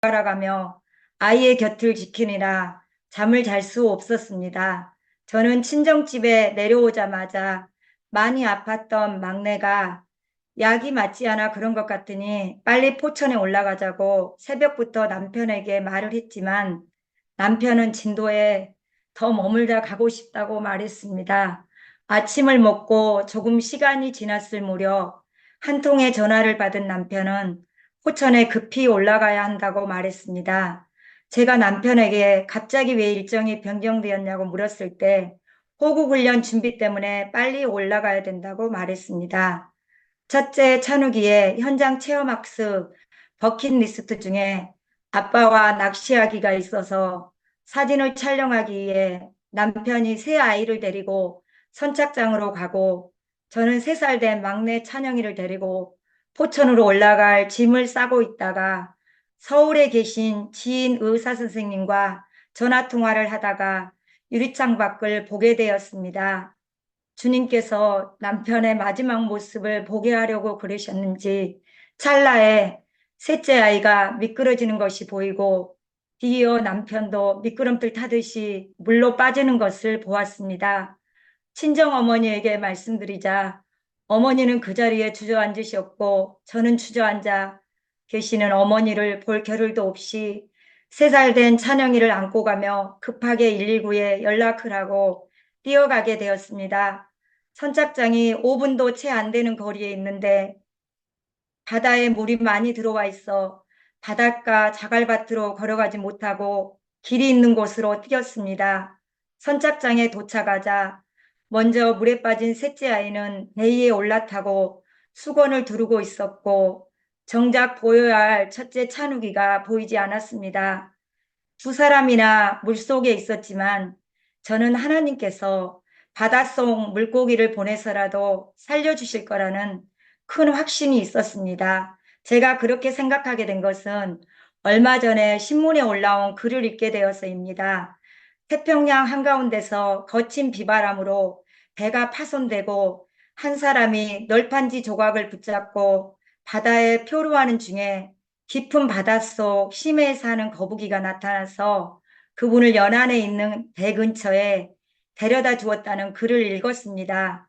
살아가며 아이의 곁을 지키느라 잠을 잘 수 없었습니다. 저는 친정집에 내려오자마자 많이 아팠던 막내가 약이 맞지 않아 그런 것 같으니 빨리 포천에 올라가자고 새벽부터 남편에게 말을 했지만 남편은 진도에 더 머물다 가고 싶다고 말했습니다. 아침을 먹고 조금 시간이 지났을 무렵 한 통의 전화를 받은 남편은 포천에 급히 올라가야 한다고 말했습니다. 제가 남편에게 갑자기 왜 일정이 변경되었냐고 물었을 때 호국훈련 준비 때문에 빨리 올라가야 된다고 말했습니다. 첫째 찬우기의 현장 체험학습 버킷리스트 중에 아빠와 낚시하기가 있어서 사진을 촬영하기 위해 남편이 새 아이를 데리고 선착장으로 가고 저는 3살 된 막내 찬영이를 데리고 포천으로 올라갈 짐을 싸고 있다가 서울에 계신 지인 의사 선생님과 전화 통화를 하다가 유리창 밖을 보게 되었습니다. 주님께서 남편의 마지막 모습을 보게 하려고 그러셨는지 찰나에 셋째 아이가 미끄러지는 것이 보이고 뒤이어 남편도 미끄럼틀 타듯이 물로 빠지는 것을 보았습니다. 친정어머니에게 말씀드리자 어머니는 그 자리에 주저앉으셨고 저는 주저앉아 계시는 어머니를 볼 겨를도 없이 3살 된 찬영이를 안고 가며 급하게 119에 연락을 하고 뛰어가게 되었습니다. 선착장이 5분도 채 안 되는 거리에 있는데 바다에 물이 많이 들어와 있어 바닷가 자갈밭으로 걸어가지 못하고 길이 있는 곳으로 뛰었습니다. 선착장에 도착하자 먼저 물에 빠진 셋째 아이는 배에 올라타고 수건을 두르고 있었고 정작 보여야 할 첫째 찬욱이가 보이지 않았습니다. 2사람이나 물속에 있었지만 저는 하나님께서 바닷속 물고기를 보내서라도 살려주실 거라는 큰 확신이 있었습니다. 제가 그렇게 생각하게 된 것은 얼마 전에 신문에 올라온 글을 읽게 되어서입니다. 태평양 한가운데서 거친 비바람으로 배가 파손되고 한 사람이 널판지 조각을 붙잡고 바다에 표류하는 중에 깊은 바닷속 심해에 사는 거북이가 나타나서 그분을 연안에 있는 배 근처에 데려다 주었다는 글을 읽었습니다.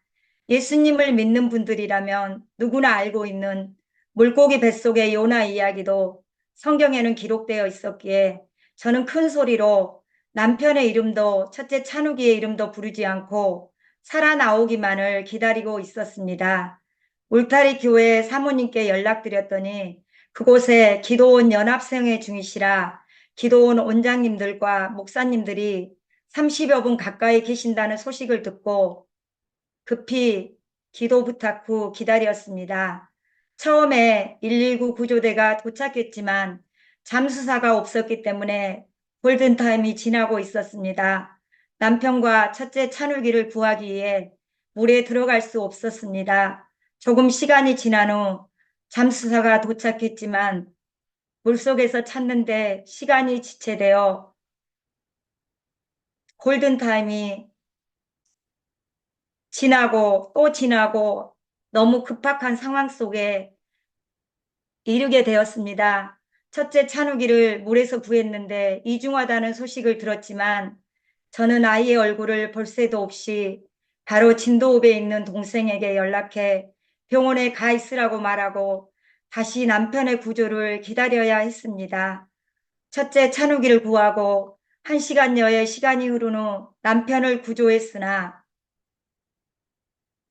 예수님을 믿는 분들이라면 누구나 알고 있는 물고기 뱃속의 요나 이야기도 성경에는 기록되어 있었기에 저는 큰 소리로 남편의 이름도 첫째 찬욱이의 이름도 부르지 않고 살아나오기만을 기다리고 있었습니다. 울타리 교회 사모님께 연락드렸더니 그곳에 기도원 연합생회 중이시라 기도원 원장님들과 목사님들이 30여 분 가까이 계신다는 소식을 듣고 급히 기도 부탁 후 기다렸습니다. 처음에 119 구조대가 도착했지만 잠수사가 없었기 때문에 골든타임이 지나고 있었습니다. 남편과 첫째 찬울기를 구하기 위해 물에 들어갈 수 없었습니다. 조금 시간이 지난 후 잠수사가 도착했지만 물속에서 찾는데 시간이 지체되어 골든타임이 지나고 또 지나고 너무 급박한 상황 속에 이르게 되었습니다. 첫째 찬우기를 물에서 구했는데 이중하다는 소식을 들었지만 저는 아이의 얼굴을 볼 새도 없이 바로 진도읍에 있는 동생에게 연락해 병원에 가 있으라고 말하고 다시 남편의 구조를 기다려야 했습니다. 첫째 찬우기를 구하고 1시간여의 시간이 흐른 후 남편을 구조했으나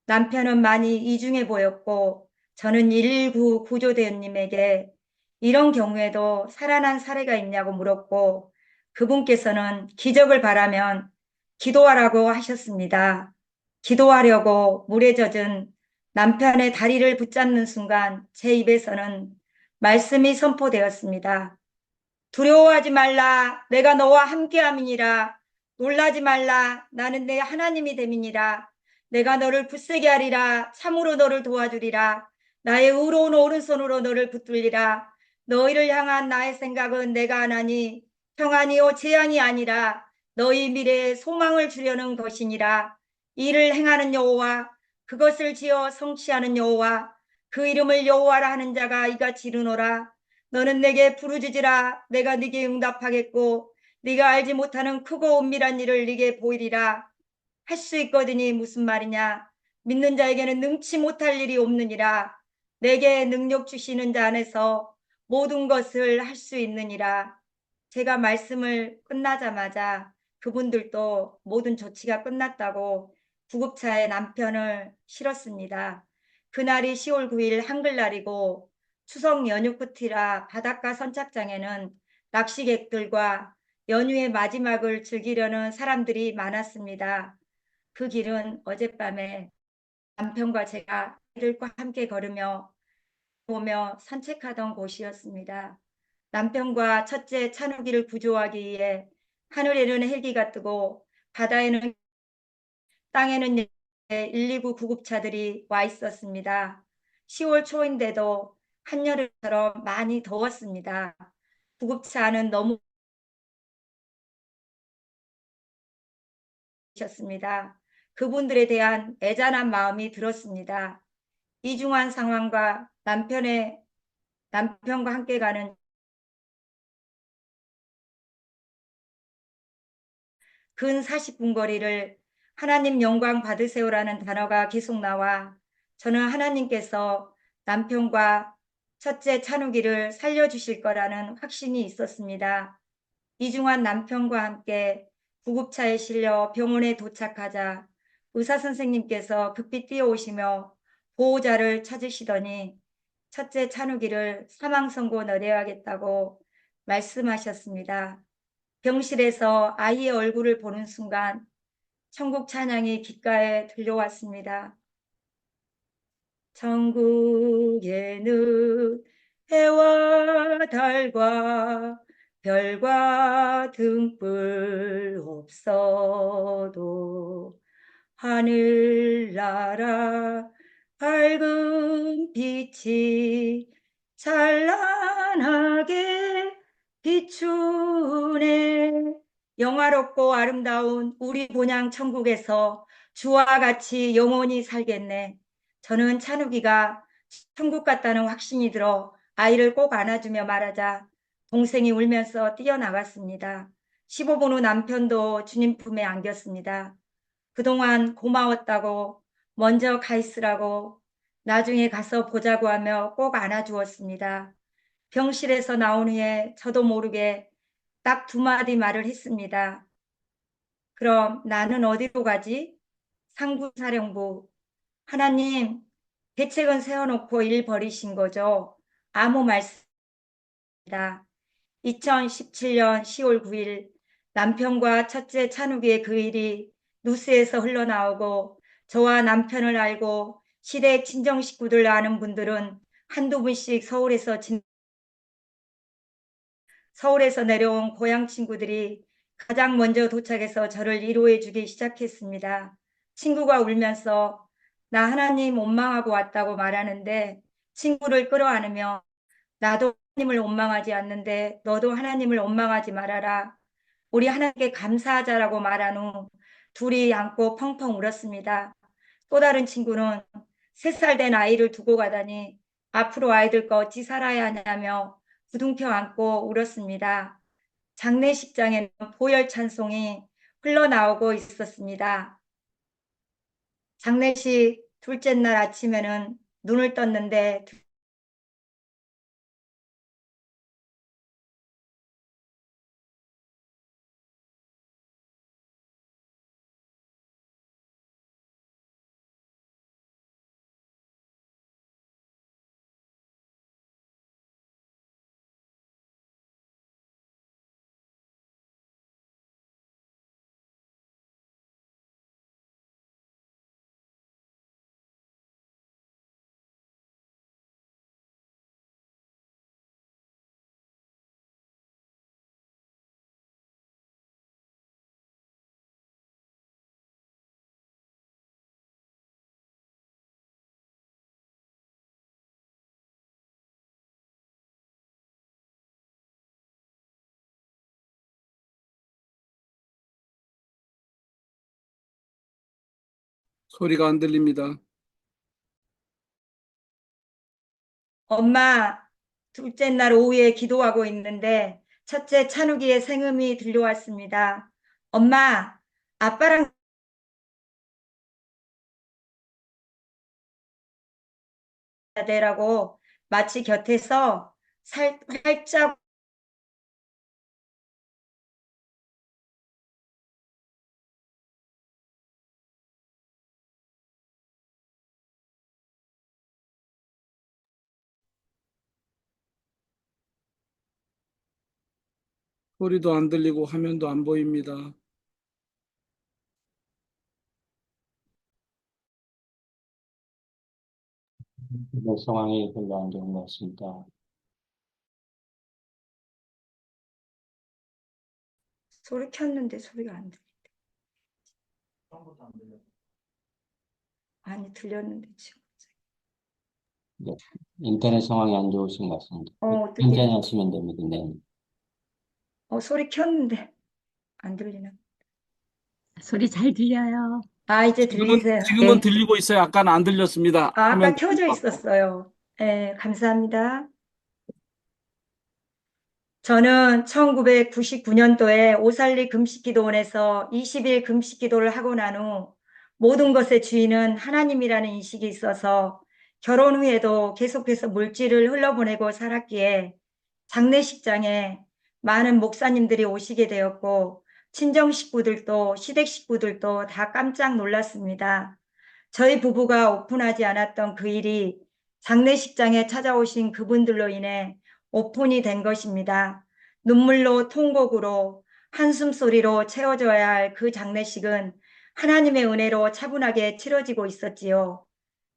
남편은 많이 이중해 보였고 저는 119 구조대원님에게 이런 경우에도 살아난 사례가 있냐고 물었고 그분께서는 기적을 바라면 기도하라고 하셨습니다. 기도하려고 물에 젖은 남편의 다리를 붙잡는 순간 제 입에서는 말씀이 선포되었습니다. 두려워하지 말라. 내가 너와 함께함이니라. 놀라지 말라. 나는 내 하나님이 됨이니라. 내가 너를 굳세게 하리라. 참으로 너를 도와주리라. 나의 의로운 오른손으로 너를 붙들리라. 너희를 향한 나의 생각은 내가 하나니 평안이요 재앙이 아니라 너희 미래에 소망을 주려는 것이니라. 이를 행하는 여호와 그것을 지어 성취하는 여호와 그 이름을 여호와라 하는 자가 이같이 이르노라. 너는 내게 부르짖으라. 내가 네게 응답하겠고 네가 알지 못하는 크고 은밀한 일을 네게 보이리라. 할 수 있거든이 무슨 말이냐. 믿는 자에게는 능치 못할 일이 없느니라. 내게 능력 주시는 자 안에서 모든 것을 할 수 있느니라. 제가 말씀을 끝나자마자 그분들도 모든 조치가 끝났다고 구급차에 남편을 실었습니다. 그날이 10월 9일 한글날이고 추석 연휴 끝이라 바닷가 선착장에는 낚시객들과 연휴의 마지막을 즐기려는 사람들이 많았습니다. 그 길은 어젯밤에 남편과 제가 아이들과 함께 걸으며 보며 산책하던 곳이었습니다. 남편과 첫째 찬우기를 구조하기 위해 하늘에는 헬기가 뜨고 바다에는 땅에는 119 구급차들이 와 있었습니다. 10월 초인데도 한여름처럼 많이 더웠습니다. 구급차 안은 너무 셨습니다. 그분들에 대한 애잔한 마음이 들었습니다. 이중한 상황과 남편과 함께 가는 근 40분 거리를 하나님 영광 받으세요라는 단어가 계속 나와 저는 하나님께서 남편과 첫째 찬우기를 살려주실 거라는 확신이 있었습니다. 이중한 남편과 함께 구급차에 실려 병원에 도착하자 의사 선생님께서 급히 뛰어오시며 보호자를 찾으시더니 첫째 찬우기를 사망 선고 내려야겠다고 말씀하셨습니다. 병실에서 아이의 얼굴을 보는 순간 천국 찬양이 귓가에 들려왔습니다. 천국에는 해와 달과 별과 등불 없어도 하늘나라 밝은 빛이 찬란하게 비추네. 영화롭고 아름다운 우리 본향 천국에서 주와 같이 영원히 살겠네. 저는 찬욱이가 천국 갔다는 확신이 들어 아이를 꼭 안아주며 말하자 동생이 울면서 뛰어나갔습니다. 15분 후 남편도 주님 품에 안겼습니다. 그동안 고마웠다고 먼저 가 있으라고 나중에 가서 보자고 하며 꼭 안아주었습니다. 병실에서 나온 후에 저도 모르게 딱 두 마디 말을 했습니다. 그럼 나는 어디로 가지? 상부사령부. 하나님, 대책은 세워놓고 일 버리신 거죠. 아무 말씀입니다. 2017년 10월 9일 남편과 첫째 찬욱이의 그 일이 뉴스에서 흘러나오고 저와 남편을 알고 시댁 친정 식구들 아는 분들은 한두 분씩 서울에서 내려온 고향 친구들이 가장 먼저 도착해서 저를 위로해 주기 시작했습니다. 친구가 울면서 나 하나님 원망하고 왔다고 말하는데 친구를 끌어안으며 나도 하나님을 원망하지 않는데 너도 하나님을 원망하지 말아라. 우리 하나님께 감사하자라고 말한 후 둘이 안고 펑펑 울었습니다. 또 다른 친구는 3살 된 아이를 두고 가다니 앞으로 아이들과 어찌 살아야 하냐며 부둥켜 안고 울었습니다. 장례식장에는 보혈 찬송이 흘러나오고 있었습니다. 장례식 둘째 날 아침에는 눈을 떴는데 소리가 안 들립니다. 엄마 둘째 날 오후에 기도하고 있는데 첫째 찬욱이의 생음이 들려왔습니다. 엄마, 아빠랑 가야 돼라고 마치 곁에서 살짝 소리도 안 들리고 화면도 안 보입니다. 네, 상황이 별로 안 좋은 것 같습니다. 소리 켰는데 소리가 안 들려. 아니 들렸는데 지금. 네, 인터넷 상황이 안 좋으신 것 같습니다. 천천히 어떻게 하시면 됩니다. 네. 소리 켰는데 안 들리나? 소리 잘 들려요. 이제 들리세요? 지금은 예. 들리고 있어요. 아까는 안 들렸습니다. 아까 화면 켜져 갖고. 있었어요. 예, 감사합니다. 저는 1999년도에 오살리 금식기도원에서 20일 금식기도를 하고 난 후 모든 것의 주인은 하나님이라는 인식이 있어서 결혼 후에도 계속해서 물질을 흘려보내고 살았기에 장례식장에 많은 목사님들이 오시게 되었고 친정 식구들도 시댁 식구들도 다 깜짝 놀랐습니다. 저희 부부가 오픈하지 않았던 그 일이 장례식장에 찾아오신 그분들로 인해 오픈이 된 것입니다. 눈물로 통곡으로 한숨소리로 채워져야 할 그 장례식은 하나님의 은혜로 차분하게 치러지고 있었지요.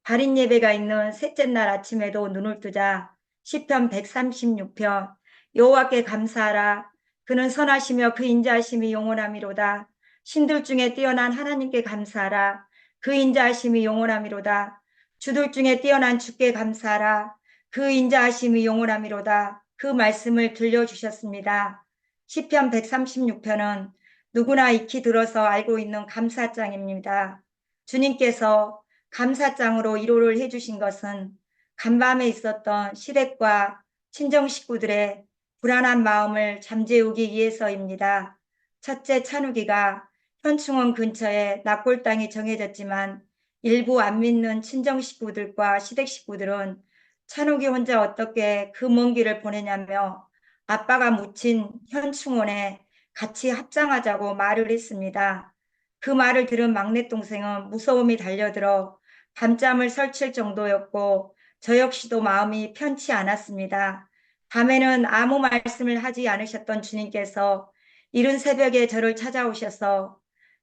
발인 예배가 있는 셋째 날 아침에도 눈을 뜨자 시편 136편 여호와께 감사하라 그는 선하시며 그 인자하심이 영원함이로다. 신들 중에 뛰어난 하나님께 감사하라 그 인자하심이 영원함이로다. 주들 중에 뛰어난 주께 감사하라 그 인자하심이 영원함이로다. 그 말씀을 들려주셨습니다. 시편 136편은 누구나 익히 들어서 알고 있는 감사장입니다. 주님께서 감사장으로 위로를 해주신 것은 간밤에 있었던 시댁과 친정 식구들의 불안한 마음을 잠재우기 위해서입니다. 첫째 찬욱이가 현충원 근처에 납골당이 정해졌지만 일부 안 믿는 친정 식구들과 시댁 식구들은 찬욱이 혼자 어떻게 그 먼 길을 보내냐며 아빠가 묻힌 현충원에 같이 합장하자고 말을 했습니다. 그 말을 들은 막내 동생은 무서움이 달려들어 밤잠을 설칠 정도였고 저 역시도 마음이 편치 않았습니다. 밤에는 아무 말씀을 하지 않으셨던 주님께서 이른 새벽에 저를 찾아오셔서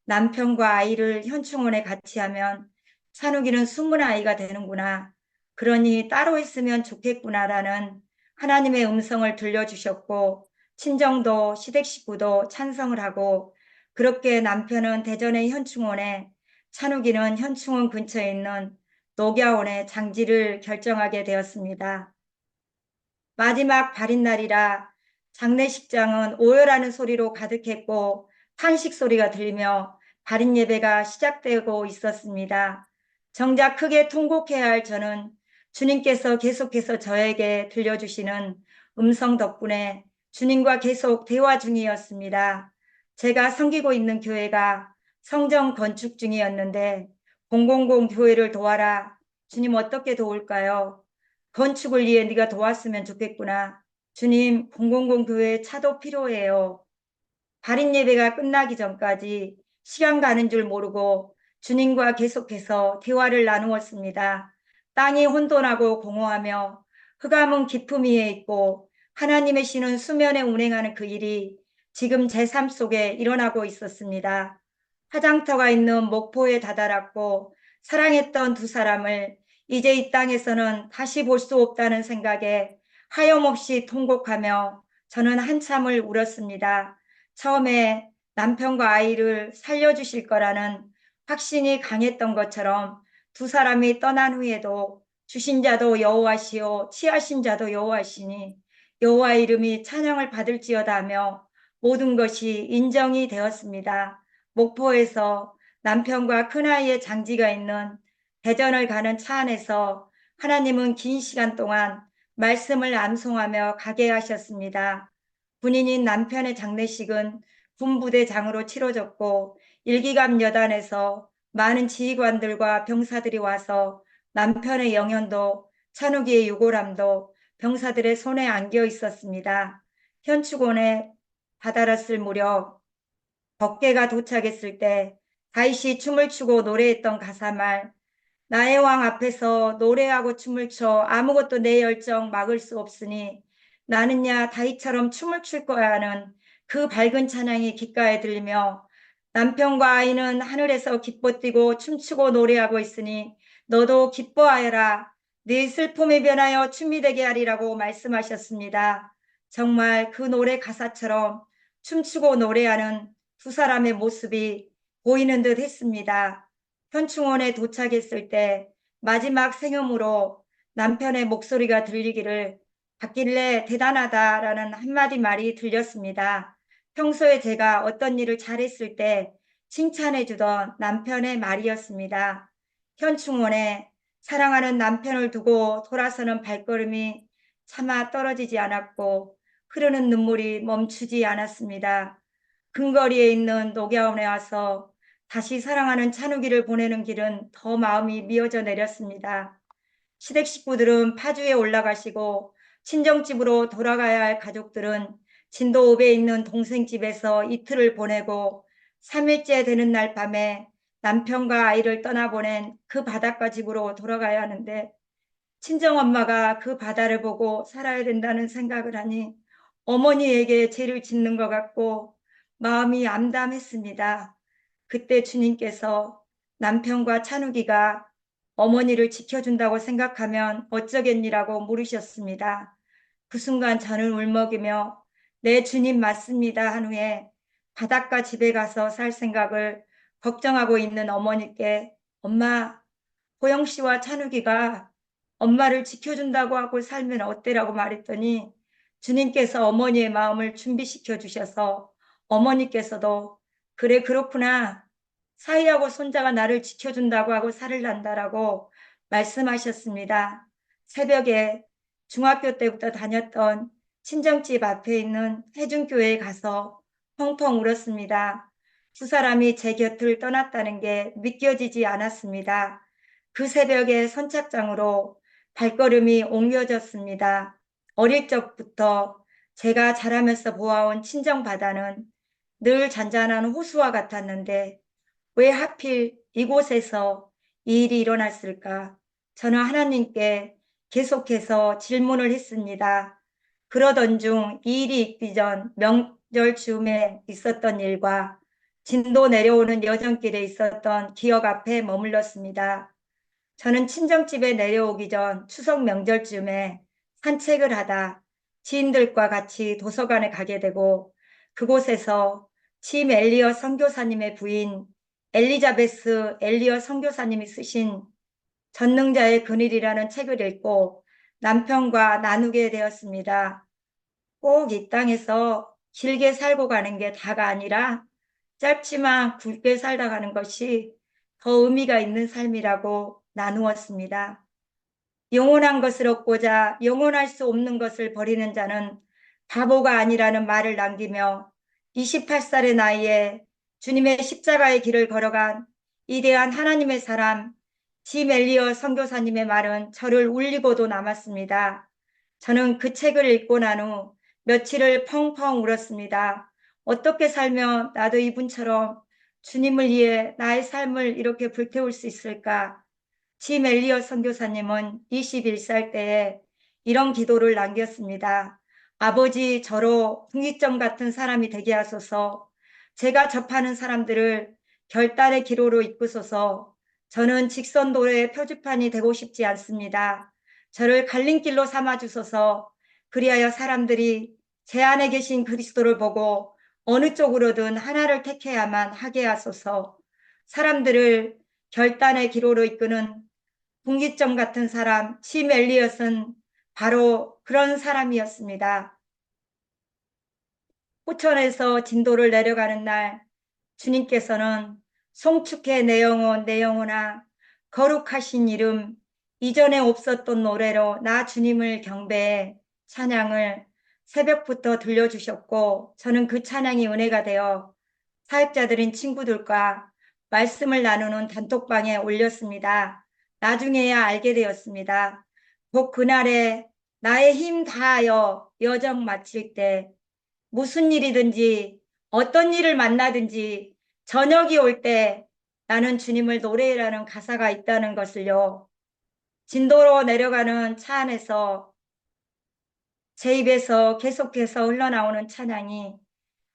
남편과 아이를 현충원에 같이 하면 산욱이는 숨은 아이가 되는구나. 그러니 따로 있으면 좋겠구나라는 하나님의 음성을 들려주셨고 친정도 시댁 식구도 찬성을 하고 그렇게 남편은 대전의 현충원에 찬욱이는 현충원 근처에 있는 녹야원에 장지를 결정하게 되었습니다. 마지막 발인 날이라 장례식장은 오열하는 소리로 가득했고 탄식 소리가 들리며 발인 예배가 시작되고 있었습니다. 정작 크게 통곡해야 할 저는 주님께서 계속해서 저에게 들려주시는 음성 덕분에 주님과 계속 대화 중이었습니다. 제가 섬기고 있는 교회가 성전 건축 중이었는데 000 교회를 도와라. 주님 어떻게 도울까요? 건축을 위해 네가 도왔으면 좋겠구나. 주님 000 교회 차도 필요해요. 발인 예배가 끝나기 전까지 시간 가는 줄 모르고 주님과 계속해서 대화를 나누었습니다. 땅이 혼돈하고 공허하며 흑암은 깊음 위에 있고 하나님의 신은 수면에 운행하는 그 일이 지금 제 삶 속에 일어나고 있었습니다. 화장터가 있는 목포에 다다랐고 사랑했던 두 사람을 이제 이 땅에서는 다시 볼 수 없다는 생각에 하염없이 통곡하며 저는 한참을 울었습니다. 처음에 남편과 아이를 살려주실 거라는 확신이 강했던 것처럼 두 사람이 떠난 후에도 주신 자도 여호와시요 취하신 자도 여호와시니 여호와 이름이 찬양을 받을지어다 하며 모든 것이 인정이 되었습니다. 목포에서 남편과 큰아이의 장지가 있는 대전을 가는 차 안에서 하나님은 긴 시간 동안 말씀을 암송하며 가게 하셨습니다. 군인인 남편의 장례식은 군부대장으로 치러졌고 일기감 여단에서 많은 지휘관들과 병사들이 와서 남편의 영현도 찬욱이의 유골함도 병사들의 손에 안겨 있었습니다. 현충원에 다다랐을 무렵 법계가 도착했을 때 다윗이 춤을 추고 노래했던 가사말 나의 왕 앞에서 노래하고 춤을 춰 아무것도 내 열정 막을 수 없으니 나는야 다윗처럼 춤을 출 거야 하는 그 밝은 찬양이 귓가에 들리며 남편과 아이는 하늘에서 기뻐 뛰고 춤추고 노래하고 있으니 너도 기뻐하여라 네 슬픔에 변하여 춤이 되게 하리라고 말씀하셨습니다. 정말 그 노래 가사처럼 춤추고 노래하는 두 사람의 모습이 보이는 듯 했습니다. 현충원에 도착했을 때 마지막 생음으로 남편의 목소리가 들리기를 받길래 대단하다라는 한마디 말이 들렸습니다. 평소에 제가 어떤 일을 잘했을 때 칭찬해 주던 남편의 말이었습니다. 현충원에 사랑하는 남편을 두고 돌아서는 발걸음이 차마 떨어지지 않았고 흐르는 눈물이 멈추지 않았습니다. 근거리에 있는 녹야원에 와서 다시 사랑하는 찬욱이를 보내는 길은 더 마음이 미어져 내렸습니다. 시댁 식구들은 파주에 올라가시고 친정집으로 돌아가야 할 가족들은 진도 5배에 있는 동생 집에서 이틀을 보내고 3일째 되는 날 밤에 남편과 아이를 떠나보낸 그 바닷가 집으로 돌아가야 하는데 친정엄마가 그 바다를 보고 살아야 된다는 생각을 하니 어머니에게 죄를 짓는 것 같고 마음이 암담했습니다. 그때 주님께서 남편과 찬욱이가 어머니를 지켜준다고 생각하면 어쩌겠니라고 물으셨습니다. 그 순간 저는 울먹이며 네 주님 맞습니다 한 후에 바닷가 집에 가서 살 생각을 걱정하고 있는 어머니께 엄마, 호영 씨와 찬욱이가 엄마를 지켜준다고 하고 살면 어때라고 말했더니 주님께서 어머니의 마음을 준비시켜 주셔서 어머니께서도 그래 그렇구나 사이하고 손자가 나를 지켜준다고 하고 살을 난다라고 말씀하셨습니다. 새벽에 중학교 때부터 다녔던 친정집 앞에 있는 해중교회에 가서 펑펑 울었습니다. 두 사람이 제 곁을 떠났다는 게 믿겨지지 않았습니다. 그 새벽에 선착장으로 발걸음이 옮겨졌습니다. 어릴 적부터 제가 자라면서 보아온 친정 바다는 늘 잔잔한 호수와 같았는데 왜 하필 이곳에서 이 일이 일어났을까? 저는 하나님께 계속해서 질문을 했습니다. 그러던 중 이 일이 있기 전 명절 즈음에 있었던 일과 진도 내려오는 여정길에 있었던 기억 앞에 머물렀습니다. 저는 친정집에 내려오기 전 추석 명절쯤에 산책을 하다 지인들과 같이 도서관에 가게 되고 그곳에서 짐 엘리어 선교사님의 부인 엘리자베스 엘리어 선교사님이 쓰신 전능자의 그늘이라는 책을 읽고 남편과 나누게 되었습니다. 꼭 이 땅에서 길게 살고 가는 게 다가 아니라 짧지만 굵게 살다 가는 것이 더 의미가 있는 삶이라고 나누었습니다. 영원한 것을 얻고자 영원할 수 없는 것을 버리는 자는 바보가 아니라는 말을 남기며 28살의 나이에 주님의 십자가의 길을 걸어간 위대한 하나님의 사람 짐 엘리어 선교사님의 말은 저를 울리고도 남았습니다. 저는 그 책을 읽고 난 후 며칠을 펑펑 울었습니다. 어떻게 살면 나도 이분처럼 주님을 위해 나의 삶을 이렇게 불태울 수 있을까? 짐 엘리어 선교사님은 21살 때에 이런 기도를 남겼습니다. 아버지, 저로 분기점 같은 사람이 되게 하소서. 제가 접하는 사람들을 결단의 기로로 이끄소서. 저는 직선도로의 표지판이 되고 싶지 않습니다. 저를 갈림길로 삼아 주소서. 그리하여 사람들이 제 안에 계신 그리스도를 보고 어느 쪽으로든 하나를 택해야만 하게 하소서. 사람들을 결단의 기로로 이끄는 분기점 같은 사람, 짐 엘리엇은 바로 그런 사람이었습니다. 호천에서 진도를 내려가는 날 주님께서는 송축해 내 영혼 내 영혼아 거룩하신 이름 이전에 없었던 노래로 나 주님을 경배해 찬양을 새벽부터 들려주셨고 저는 그 찬양이 은혜가 되어 사역자들인 친구들과 말씀을 나누는 단톡방에 올렸습니다. 나중에야 알게 되었습니다. 곧 그날에 나의 힘 다하여 여정 마칠 때 무슨 일이든지 어떤 일을 만나든지 저녁이 올 때 나는 주님을 노래라는 가사가 있다는 것을요. 진도로 내려가는 차 안에서 제 입에서 계속해서 흘러나오는 찬양이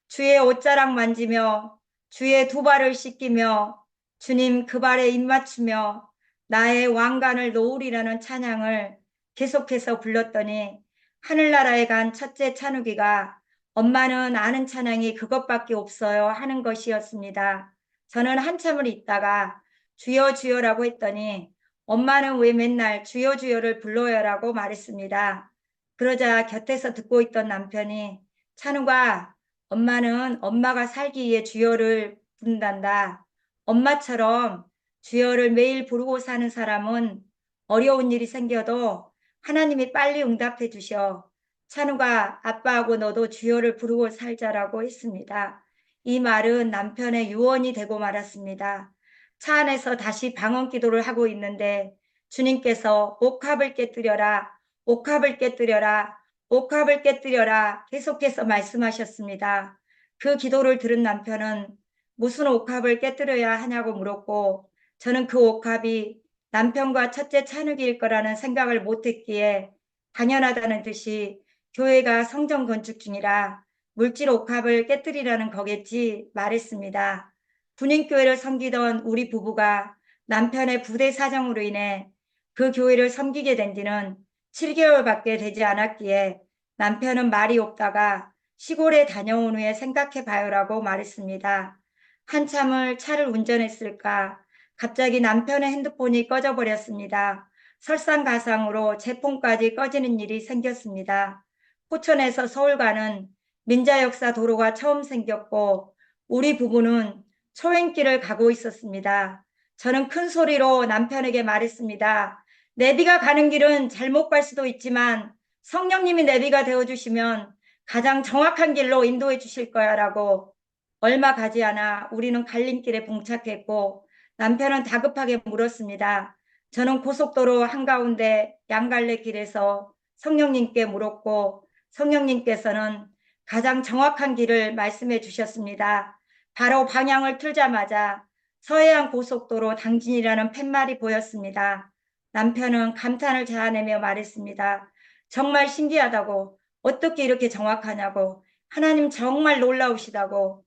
주의 옷자락 만지며 주의 두 발을 씻기며 주님 그 발에 입 맞추며 나의 왕관을 놓으리라는 찬양을 계속해서 불렀더니 하늘나라에 간 첫째 찬우기가 엄마는 아는 찬양이 그것밖에 없어요 하는 것이었습니다. 저는 한참을 있다가 주여 주여라고 했더니 엄마는 왜 맨날 주여 주여를 불러요라고 말했습니다. 그러자 곁에서 듣고 있던 남편이 찬우가 엄마는 엄마가 살기 위해 주여를 부른단다. 엄마처럼 주여를 매일 부르고 사는 사람은 어려운 일이 생겨도 하나님이 빨리 응답해 주셔. 찬우가 아빠하고 너도 주여를 부르고 살자라고 했습니다. 이 말은 남편의 유언이 되고 말았습니다. 차 안에서 다시 방언 기도를 하고 있는데 주님께서 옥합을 깨뜨려라, 옥합을 깨뜨려라, 옥합을 깨뜨려라 계속해서 말씀하셨습니다. 그 기도를 들은 남편은 무슨 옥합을 깨뜨려야 하냐고 물었고 저는 그 옥합이 남편과 첫째 찬우기일 거라는 생각을 못했기에 당연하다는 듯이 교회가 성전 건축 중이라 물질 옥합을 깨뜨리라는 거겠지 말했습니다. 군인교회를 섬기던 우리 부부가 남편의 부대 사정으로 인해 그 교회를 섬기게 된 지는 7개월밖에 되지 않았기에 남편은 말이 없다가 시골에 다녀온 후에 생각해 봐요라고 말했습니다. 한참을 차를 운전했을까 갑자기 남편의 핸드폰이 꺼져버렸습니다. 설상가상으로 제 폰까지 꺼지는 일이 생겼습니다. 포천에서 서울 가는 민자역사 도로가 처음 생겼고 우리 부부는 초행길을 가고 있었습니다. 저는 큰 소리로 남편에게 말했습니다. 내비가 가는 길은 잘못 갈 수도 있지만 성령님이 내비가 되어주시면 가장 정확한 길로 인도해 주실 거야 라고. 얼마 가지 않아 우리는 갈림길에 봉착했고 남편은 다급하게 물었습니다. 저는 고속도로 한가운데 양갈래 길에서 성령님께 물었고 성령님께서는 가장 정확한 길을 말씀해 주셨습니다. 바로 방향을 틀자마자 서해안 고속도로 당진이라는 팻말이 보였습니다. 남편은 감탄을 자아내며 말했습니다. 정말 신기하다고, 어떻게 이렇게 정확하냐고, 하나님 정말 놀라우시다고.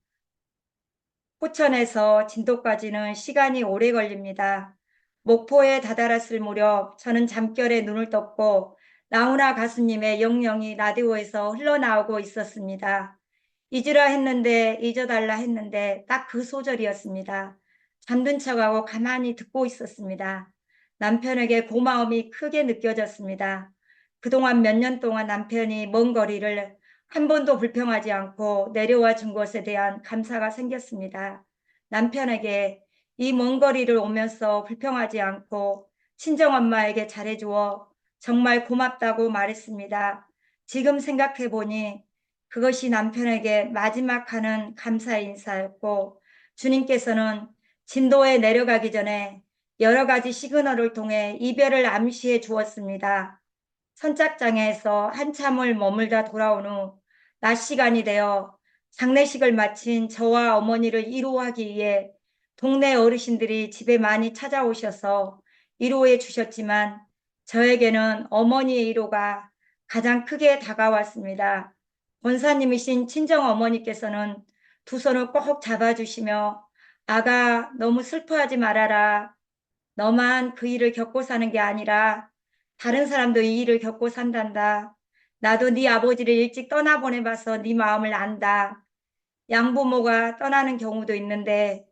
포천에서 진도까지는 시간이 오래 걸립니다. 목포에 다다랐을 무렵 저는 잠결에 눈을 떴고 나훈아 가수님의 영영이 라디오에서 흘러나오고 있었습니다. 잊으라 했는데 잊어달라 했는데 딱 그 소절이었습니다. 잠든 척하고 가만히 듣고 있었습니다. 남편에게 고마움이 크게 느껴졌습니다. 그동안 몇 년 동안 남편이 먼 거리를 한 번도 불평하지 않고 내려와 준 것에 대한 감사가 생겼습니다. 남편에게 이 먼 거리를 오면서 불평하지 않고 친정엄마에게 잘해주어 정말 고맙다고 말했습니다. 지금 생각해 보니 그것이 남편에게 마지막 하는 감사의 인사였고 주님께서는 진도에 내려가기 전에 여러 가지 시그널을 통해 이별을 암시해 주었습니다. 선착장에서 한참을 머물다 돌아온 후 낮 시간이 되어 장례식을 마친 저와 어머니를 위로하기 위해 동네 어르신들이 집에 많이 찾아오셔서 위로해 주셨지만 저에게는 어머니의 위로가 가장 크게 다가왔습니다. 권사님이신 친정어머니께서는 두 손을 꼭 잡아주시며 아가 너무 슬퍼하지 말아라. 너만 그 일을 겪고 사는 게 아니라 다른 사람도 이 일을 겪고 산단다. 나도 네 아버지를 일찍 떠나보내봐서 네 마음을 안다. 양부모가 떠나는 경우도 있는데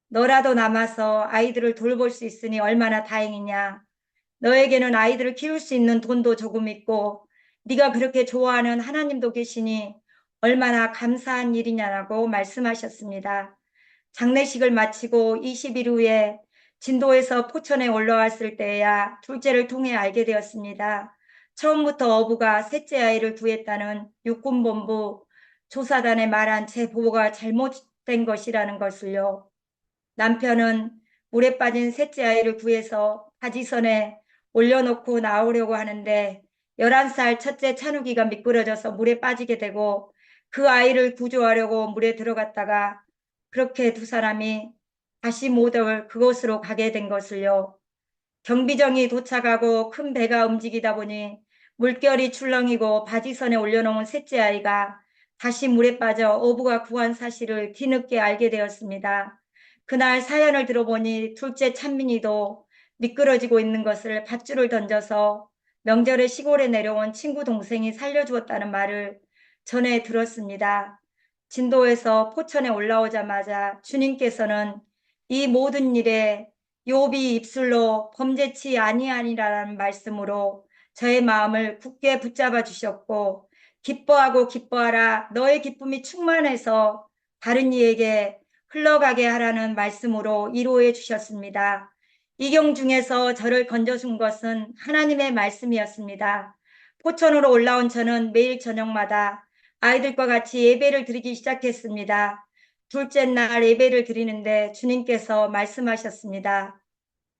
너라도 남아서 아이들을 돌볼 수 있으니 얼마나 다행이냐. 너에게는 아이들을 키울 수 있는 돈도 조금 있고 네가 그렇게 좋아하는 하나님도 계시니 얼마나 감사한 일이냐라고 말씀하셨습니다. 장례식을 마치고 20일 후에 진도에서 포천에 올라왔을 때야 둘째를 통해 알게 되었습니다. 처음부터 어부가 셋째 아이를 구했다는 육군본부 조사단에 말한 제 보고가 잘못된 것이라는 것을요. 남편은 물에 빠진 셋째 아이를 구해서 바지선에 올려놓고 나오려고 하는데 11살 첫째 찬욱이가 미끄러져서 물에 빠지게 되고 그 아이를 구조하려고 물에 들어갔다가 그렇게 두 사람이 다시 못 올 그곳으로 가게 된 것을요. 경비정이 도착하고 큰 배가 움직이다 보니 물결이 출렁이고 바지선에 올려놓은 셋째 아이가 다시 물에 빠져 어부가 구한 사실을 뒤늦게 알게 되었습니다. 그날 사연을 들어보니 둘째 찬민이도 미끄러지고 있는 것을 밧줄을 던져서 명절에 시골에 내려온 친구 동생이 살려주었다는 말을 전해 들었습니다. 진도에서 포천에 올라오자마자 주님께서는 이 모든 일에 욥이 입술로 범죄치 아니하니라는 말씀으로 저의 마음을 굳게 붙잡아 주셨고 기뻐하고 기뻐하라 너의 기쁨이 충만해서 다른 이에게 흘러가게 하라는 말씀으로 위로해 주셨습니다. 이경 중에서 저를 건져준 것은 하나님의 말씀이었습니다. 포천으로 올라온 저는 매일 저녁마다 아이들과 같이 예배를 드리기 시작했습니다. 둘째 날 예배를 드리는데 주님께서 말씀하셨습니다.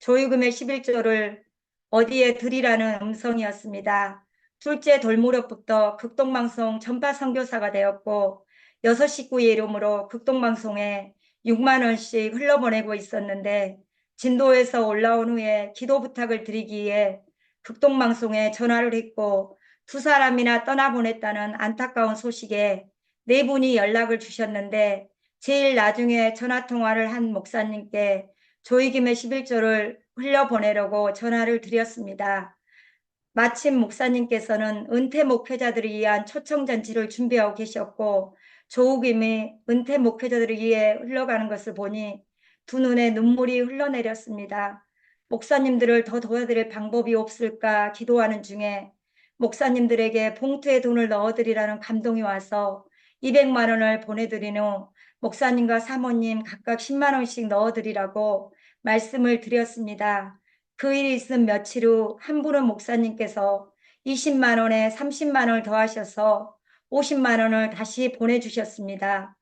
조유금의 11조를 어디에 드리라는 음성이었습니다. 둘째 돌무렵부터 극동방송 전파 선교사가 되었고 6식구의 이름으로 극동방송에 6만 원씩 흘러보내고 있었는데 진도에서 올라온 후에 기도 부탁을 드리기 위해 극동방송에 전화를 했고 두 사람이나 떠나보냈다는 안타까운 소식에 네 분이 연락을 주셨는데 제일 나중에 전화통화를 한 목사님께 조이김의 11조를 흘려보내려고 전화를 드렸습니다. 마침 목사님께서는 은퇴 목회자들을 위한 초청잔치를 준비하고 계셨고 조우김이 은퇴 목회자들을 위해 흘러가는 것을 보니 두 눈에 눈물이 흘러내렸습니다. 목사님들을 더 도와드릴 방법이 없을까 기도하는 중에 목사님들에게 봉투에 돈을 넣어드리라는 감동이 와서 200만 원을 보내드린 후 목사님과 사모님 각각 10만 원씩 넣어드리라고 말씀을 드렸습니다. 그 일이 있은 며칠 후 한 분은 목사님께서 20만 원에 30만 원을 더하셔서 50만 원을 다시 보내주셨습니다.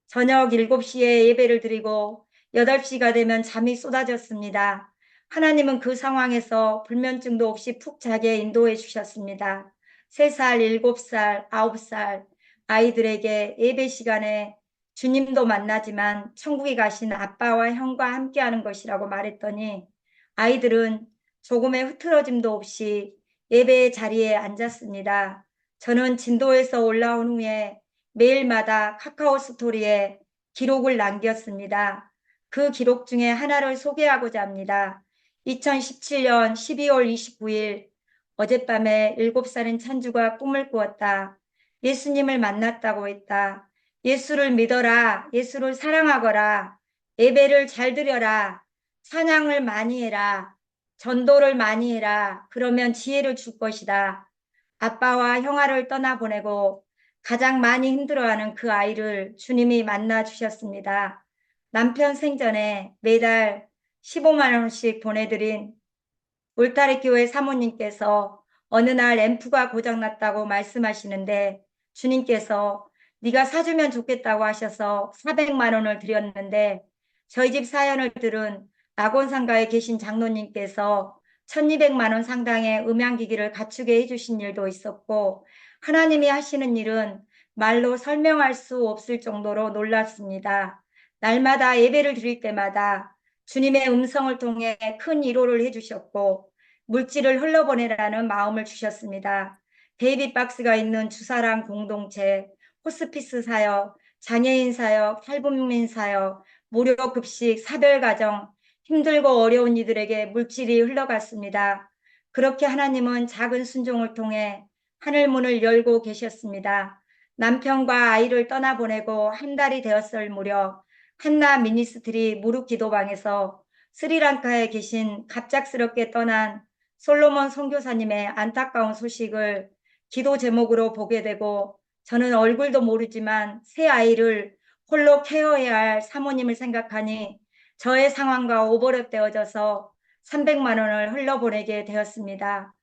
저녁 7시에 예배를 드리고 8시가 되면 잠이 쏟아졌습니다. 하나님은 그 상황에서 불면증도 없이 푹 자게 인도해 주셨습니다. 3살, 7살, 9살 아이들에게 예배 시간에 주님도 만나지만 천국에 가신 아빠와 형과 함께하는 것이라고 말했더니 아이들은 조금의 흐트러짐도 없이 예배의 자리에 앉았습니다. 저는 진도에서 올라온 후에 매일마다 카카오 스토리에 기록을 남겼습니다. 그 기록 중에 하나를 소개하고자 합니다. 2017년 12월 29일 어젯밤에 7살인 찬주가 꿈을 꾸었다. 예수님을 만났다고 했다. 예수를 믿어라. 예수를 사랑하거라. 예배를 잘 드려라. 찬양을 많이 해라. 전도를 많이 해라. 그러면 지혜를 줄 것이다. 아빠와 형아를 떠나보내고 가장 많이 힘들어하는 그 아이를 주님이 만나 주셨습니다. 남편 생전에 매달 15만 원씩 보내드린 울타리 교회 사모님께서 어느 날 앰프가 고장났다고 말씀하시는데 주님께서 네가 사주면 좋겠다고 하셔서 400만 원을 드렸는데 저희 집 사연을 들은 낙원상가에 계신 장로님께서 1200만 원 상당의 음향기기를 갖추게 해주신 일도 있었고 하나님이 하시는 일은 말로 설명할 수 없을 정도로 놀랐습니다. 날마다 예배를 드릴 때마다 주님의 음성을 통해 큰 위로를 해주셨고 물질을 흘러보내라는 마음을 주셨습니다. 베이비 박스가 있는 주사랑 공동체, 호스피스 사역, 장애인 사역, 탈북민 사역, 무료 급식, 사별가정, 힘들고 어려운 이들에게 물질이 흘러갔습니다. 그렇게 하나님은 작은 순종을 통해 하늘문을 열고 계셨습니다. 남편과 아이를 떠나보내고 한 달이 되었을 무렵 한나 미니스트리 무릎 기도방에서 스리랑카에 계신 갑작스럽게 떠난 솔로몬 선교사님의 안타까운 소식을 기도 제목으로 보게 되고 저는 얼굴도 모르지만 새 아이를 홀로 케어해야 할 사모님을 생각하니 저의 상황과 오버랩되어져서 300만 원을 흘려보내게 되었습니다.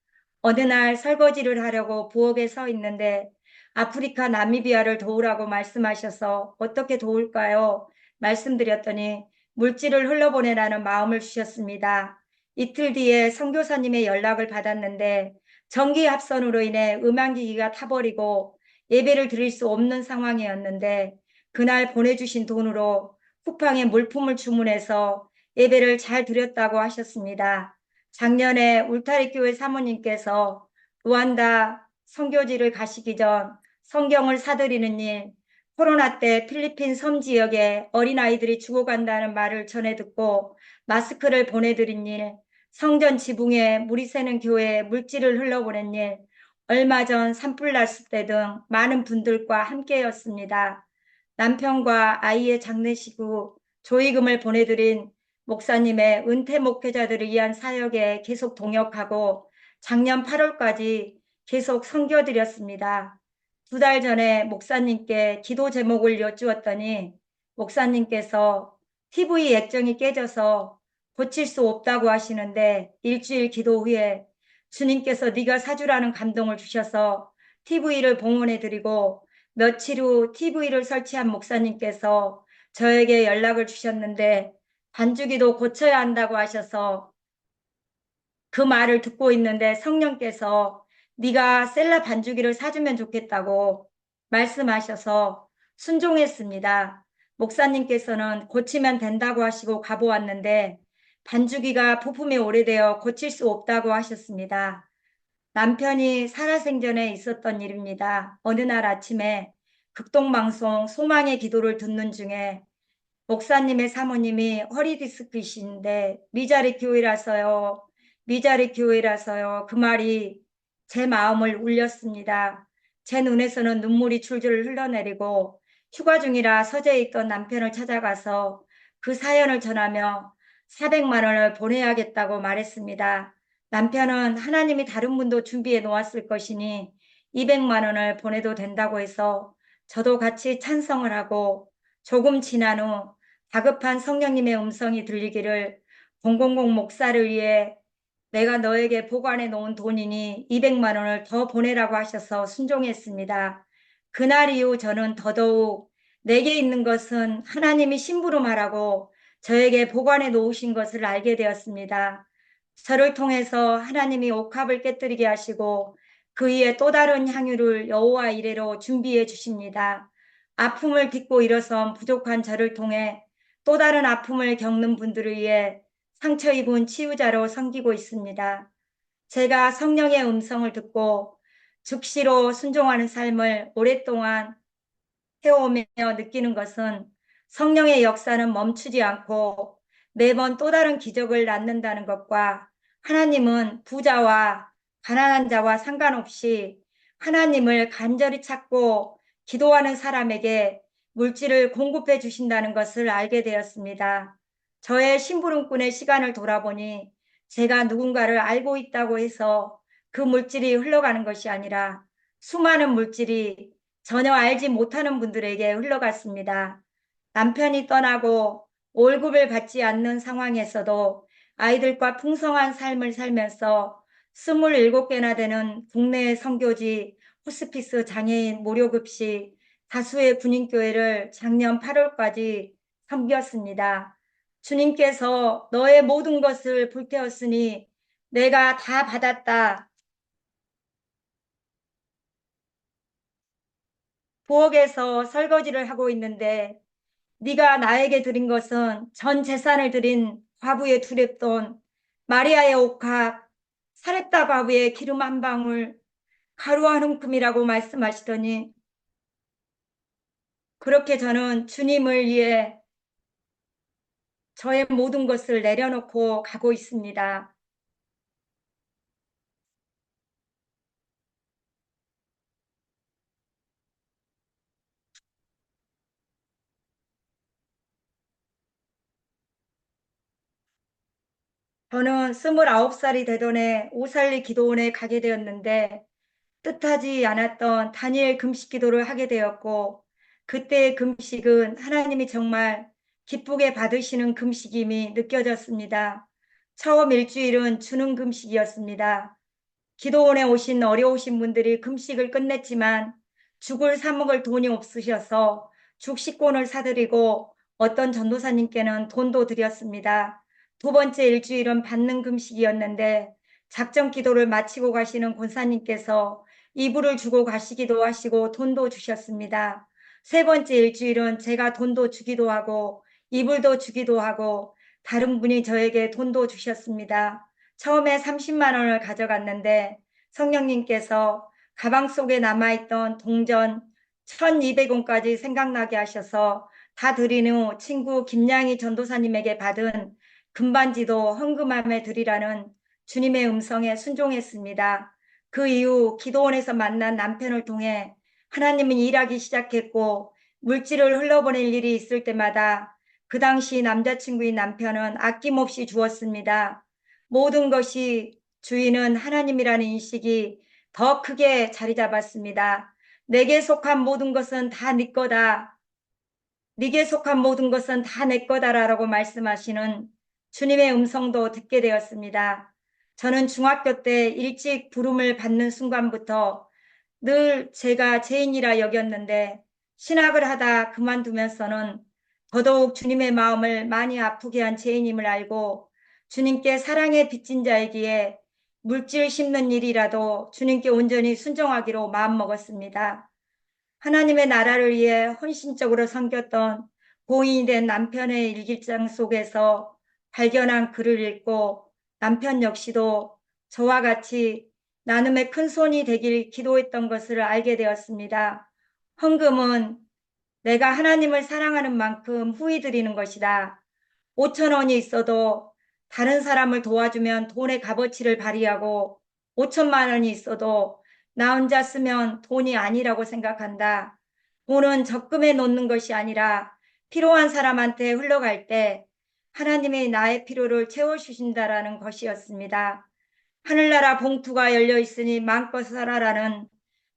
어느 날 설거지를 하려고 부엌에 서 있는데 아프리카 나미비아를 도우라고 말씀하셔서 어떻게 도울까요? 말씀드렸더니 물질을 흘려보내라는 마음을 주셨습니다. 이틀 뒤에 선교사님의 연락을 받았는데 전기 합선으로 인해 음향기기가 타버리고 예배를 드릴 수 없는 상황이었는데 그날 보내주신 돈으로 쿠팡에 물품을 주문해서 예배를 잘 드렸다고 하셨습니다. 작년에 울타리 교회 사모님께서 루안다 선교지를 가시기 전 성경을 사드리는 일, 코로나 때 필리핀 섬 지역에 어린아이들이 죽어간다는 말을 전해 듣고 마스크를 보내드린 일, 성전 지붕에 물이 새는 교회에 물질을 흘려보낸 일, 얼마 전 산불 났을 때 등 많은 분들과 함께였습니다. 남편과 아이의 장례식 후 조의금을 보내드린 목사님의 은퇴 목회자들을 위한 사역에 계속 동역하고 작년 8월까지 계속 섬겨드렸습니다. 2달 전에 목사님께 기도 제목을 여쭈었더니 목사님께서 TV 액정이 깨져서 고칠 수 없다고 하시는데 일주일 기도 후에 주님께서 네가 사주라는 감동을 주셔서 TV를 봉헌해드리고 며칠 후 TV를 설치한 목사님께서 저에게 연락을 주셨는데 반주기도 고쳐야 한다고 하셔서 그 말을 듣고 있는데 성령께서 네가 셀라 반주기를 사주면 좋겠다고 말씀하셔서 순종했습니다. 목사님께서는 고치면 된다고 하시고 가보았는데 반주기가 부품이 오래되어 고칠 수 없다고 하셨습니다. 남편이 살아생전에 있었던 일입니다. 어느 날 아침에 극동방송 소망의 기도를 듣는 중에 목사님의 사모님이 허리 디스크이신데 미자리 교회라서요. 미자리 교회라서요. 그 말이 제 마음을 울렸습니다. 제 눈에서는 눈물이 줄줄 흘러내리고 휴가 중이라 서재에 있던 남편을 찾아가서 그 사연을 전하며 400만 원을 보내야겠다고 말했습니다. 남편은 하나님이 다른 분도 준비해 놓았을 것이니 200만 원을 보내도 된다고 해서 저도 같이 찬성을 하고 조금 지난 후 다급한 성령님의 음성이 들리기를 000 목사를 위해 내가 너에게 보관해 놓은 돈이니 200만 원을 더 보내라고 하셔서 순종했습니다. 그날 이후 저는 더더욱 내게 있는 것은 하나님이 심부름 하라고 저에게 보관해 놓으신 것을 알게 되었습니다. 저를 통해서 하나님이 옥합을 깨뜨리게 하시고 그 위에 또 다른 향유를 여호와 이레로 준비해 주십니다. 아픔을 딛고 일어선 부족한 저를 통해 또 다른 아픔을 겪는 분들을 위해 상처 입은 치유자로 섬기고 있습니다. 제가 성령의 음성을 듣고 즉시로 순종하는 삶을 오랫동안 해오며 느끼는 것은 성령의 역사는 멈추지 않고 매번 또 다른 기적을 낳는다는 것과 하나님은 부자와 가난한 자와 상관없이 하나님을 간절히 찾고 기도하는 사람에게 물질을 공급해 주신다는 것을 알게 되었습니다. 저의 심부름꾼의 시간을 돌아보니 제가 누군가를 알고 있다고 해서 그 물질이 흘러가는 것이 아니라 수많은 물질이 전혀 알지 못하는 분들에게 흘러갔습니다. 남편이 떠나고 월급을 받지 않는 상황에서도 아이들과 풍성한 삶을 살면서 27개나 되는 국내 선교지, 호스피스 장애인 무료급식, 다수의 군인교회를 작년 8월까지 섬겼습니다. 주님께서 너의 모든 것을 불태웠으니 내가 다 받았다. 부엌에서 설거지를 하고 있는데 네가 나에게 드린 것은 전 재산을 드린 과부의 두랩돈, 마리아의 옥합, 사렙다 과부의 기름 한 방울, 가루 한 움큼이라고 말씀하시더니 그렇게 저는 주님을 위해 저의 모든 것을 내려놓고 가고 있습니다. 저는 29살이 되던 해 오살리 기도원에 가게 되었는데 뜻하지 않았던 다니엘 금식 기도를 하게 되었고 그때의 금식은 하나님이 정말 기쁘게 받으시는 금식임이 느껴졌습니다. 처음 일주일은 주는 금식이었습니다. 기도원에 오신 어려우신 분들이 금식을 끝냈지만 죽을 사 먹을 돈이 없으셔서 죽식권을 사드리고 어떤 전도사님께는 돈도 드렸습니다. 두 번째 일주일은 받는 금식이었는데 작정 기도를 마치고 가시는 권사님께서 이불을 주고 가시기도 하시고 돈도 주셨습니다. 세 번째 일주일은 제가 돈도 주기도 하고 이불도 주기도 하고 다른 분이 저에게 돈도 주셨습니다. 처음에 30만 원을 가져갔는데 성령님께서 가방 속에 남아있던 동전 1200원까지 생각나게 하셔서 다 드린 후 친구 김양희 전도사님에게 받은 금반지도 헌금함에 드리라는 주님의 음성에 순종했습니다. 그 이후 기도원에서 만난 남편을 통해 하나님은 일하기 시작했고 물질을 흘러보낼 일이 있을 때마다 그 당시 남자친구인 남편은 아낌없이 주었습니다. 모든 것이 주인은 하나님이라는 인식이 더 크게 자리 잡았습니다. 내게 속한 모든 것은 다 네 거다. 네게 속한 모든 것은 다 내 거다라고 말씀하시는 주님의 음성도 듣게 되었습니다. 저는 중학교 때 일찍 부름을 받는 순간부터 늘 제가 죄인이라 여겼는데 신학을 하다 그만두면서는 더더욱 주님의 마음을 많이 아프게 한 죄인임을 알고 주님께 사랑의 빚진 자이기에 물질 심는 일이라도 주님께 온전히 순종하기로 마음먹었습니다. 하나님의 나라를 위해 헌신적으로 섬겼던 고인이 된 남편의 일기장 속에서 발견한 글을 읽고 남편 역시도 저와 같이 나눔의 큰 손이 되길 기도했던 것을 알게 되었습니다. 헌금은 내가 하나님을 사랑하는 만큼 후히 드리는 것이다. 5천 원이 있어도 다른 사람을 도와주면 돈의 값어치를 발휘하고 5천만 원이 있어도 나 혼자 쓰면 돈이 아니라고 생각한다. 돈은 적금에 놓는 것이 아니라 필요한 사람한테 흘러갈 때 하나님이 나의 필요를 채워주신다라는 것이었습니다. 하늘나라 봉투가 열려 있으니 마음껏 살아라는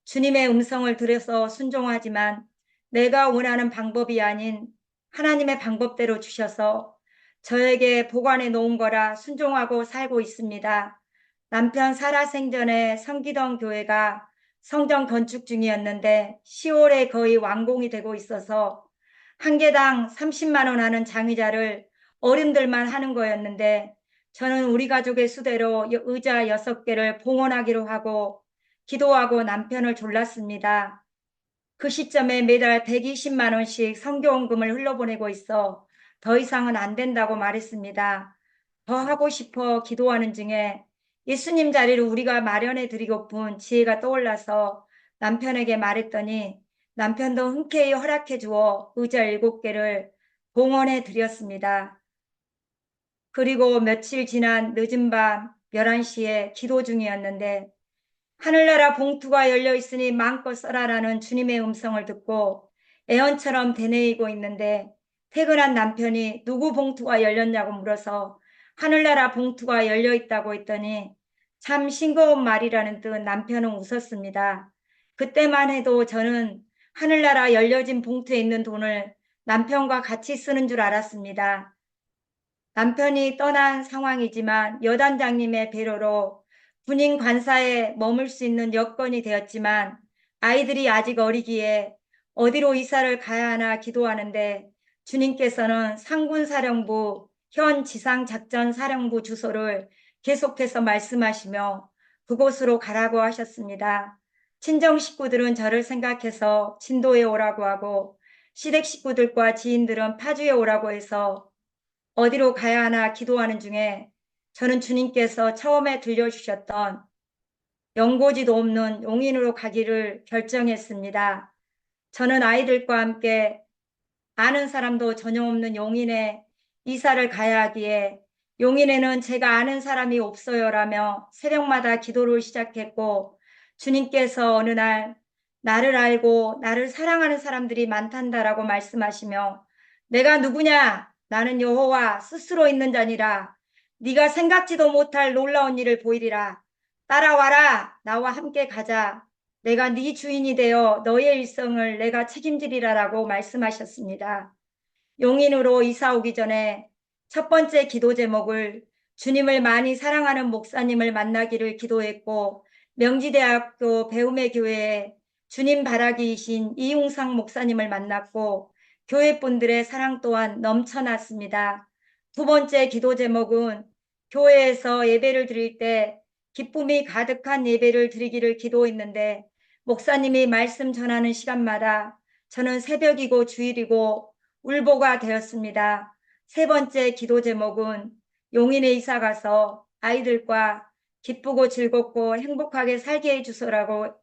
주님의 음성을 들어서 순종하지만 내가 원하는 방법이 아닌 하나님의 방법대로 주셔서 저에게 보관해 놓은 거라 순종하고 살고 있습니다. 남편 살아생전에 섬기던 교회가 성전 건축 중이었는데 10월에 거의 완공이 되고 있어서 한 개당 30만 원 하는 장의자를 어른들만 하는 거였는데 저는 우리 가족의 수대로 의자 6개를 봉헌하기로 하고 기도하고 남편을 졸랐습니다. 그 시점에 매달 120만 원씩 선교원금을 흘려보내고 있어 더 이상은 안 된다고 말했습니다. 더 하고 싶어 기도하는 중에 예수님 자리를 우리가 마련해 드리고픈 지혜가 떠올라서 남편에게 말했더니 남편도 흔쾌히 허락해 주어 의자 7개를 봉헌해 드렸습니다. 그리고 며칠 지난 늦은 밤 11시에 기도 중이었는데 하늘나라 봉투가 열려 있으니 마음껏 써라라는 주님의 음성을 듣고 애언처럼 되뇌이고 있는데 퇴근한 남편이 누구 봉투가 열렸냐고 물어서 하늘나라 봉투가 열려 있다고 했더니 참 싱거운 말이라는 듯 남편은 웃었습니다. 그때만 해도 저는 하늘나라 열려진 봉투에 있는 돈을 남편과 같이 쓰는 줄 알았습니다. 남편이 떠난 상황이지만 여단장님의 배려로 군인 관사에 머물 수 있는 여건이 되었지만 아이들이 아직 어리기에 어디로 이사를 가야 하나 기도하는데 주님께서는 상군사령부 현 지상작전사령부 주소를 계속해서 말씀하시며 그곳으로 가라고 하셨습니다. 친정 식구들은 저를 생각해서 진도에 오라고 하고 시댁 식구들과 지인들은 파주에 오라고 해서 어디로 가야 하나 기도하는 중에 저는 주님께서 처음에 들려주셨던 연고지도 없는 용인으로 가기를 결정했습니다. 저는 아이들과 함께 아는 사람도 전혀 없는 용인에 이사를 가야 하기에 용인에는 제가 아는 사람이 없어요라며 새벽마다 기도를 시작했고 주님께서 어느 날 나를 알고 나를 사랑하는 사람들이 많단다라고 말씀하시며 내가 누구냐? 나는 여호와 스스로 있는 자니라. 네가 생각지도 못할 놀라운 일을 보이리라. 따라와라. 나와 함께 가자. 내가 네 주인이 되어 너의 일생을 내가 책임지리라라고 말씀하셨습니다. 용인으로 이사 오기 전에 첫 번째 기도 제목을 주님을 많이 사랑하는 목사님을 만나기를 기도했고, 명지대학교 배움의 교회에 주님 바라기이신 이웅상 목사님을 만났고 교회 분들의 사랑 또한 넘쳐났습니다. 두 번째 기도 제목은 교회에서 예배를 드릴 때 기쁨이 가득한 예배를 드리기를 기도했는데, 목사님이 말씀 전하는 시간마다 저는 새벽이고 주일이고 울보가 되었습니다. 세 번째 기도 제목은 용인에 이사 가서 아이들과 기쁘고 즐겁고 행복하게 살게 해주소라고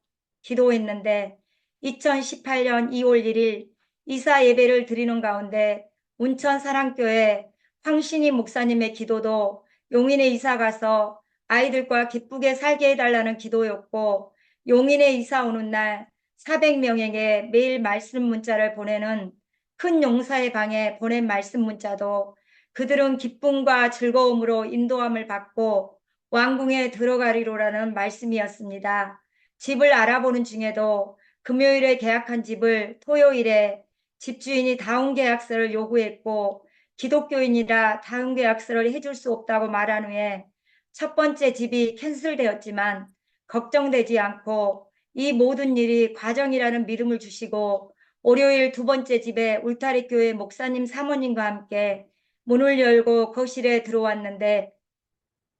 기도했는데, 2018년 2월 1일 이사 예배를 드리는 가운데 운천사랑교회 황신희 목사님의 기도도 용인에 이사 가서 아이들과 기쁘게 살게 해달라는 기도였고, 용인에 이사 오는 날 400명에게 매일 말씀 문자를 보내는 큰 용사의 방에 보낸 말씀 문자도 그들은 기쁨과 즐거움으로 인도함을 받고 왕궁에 들어가리로라는 말씀이었습니다. 집을 알아보는 중에도 금요일에 계약한 집을 토요일에 집주인이 다운계약서를 요구했고, 기독교인이라 다운계약서를 해줄 수 없다고 말한 후에 첫 번째 집이 캔슬되었지만 걱정되지 않고 이 모든 일이 과정이라는 믿음을 주시고, 월요일 두 번째 집에 울타리 교회 목사님 사모님과 함께 문을 열고 거실에 들어왔는데,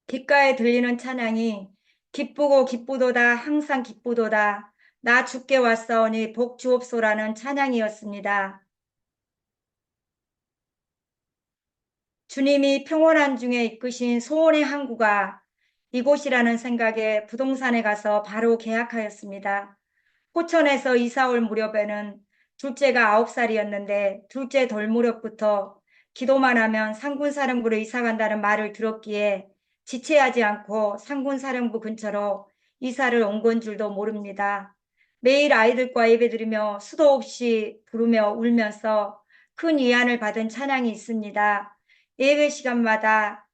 귓가에 들리는 찬양이 기쁘고 기쁘도다 항상 기쁘도다 나 주께 왔사오니 복 주옵소라는 찬양이었습니다. 주님이 평온한 중에 이끄신 소원의 항구가 이곳이라는 생각에 부동산에 가서 바로 계약하였습니다. 포천에서 이사 올 무렵에는 둘째가 9살이었는데 둘째 돌 무렵부터 기도만 하면 상군사령부로 이사 간다는 말을 들었기에 지체하지 않고 상군사령부 근처로 이사를 온 건 줄도 모릅니다. 매일 아이들과 예배드리며 수도 없이 부르며 울면서 큰 위안을 받은 찬양이 있습니다. 예배 시간마다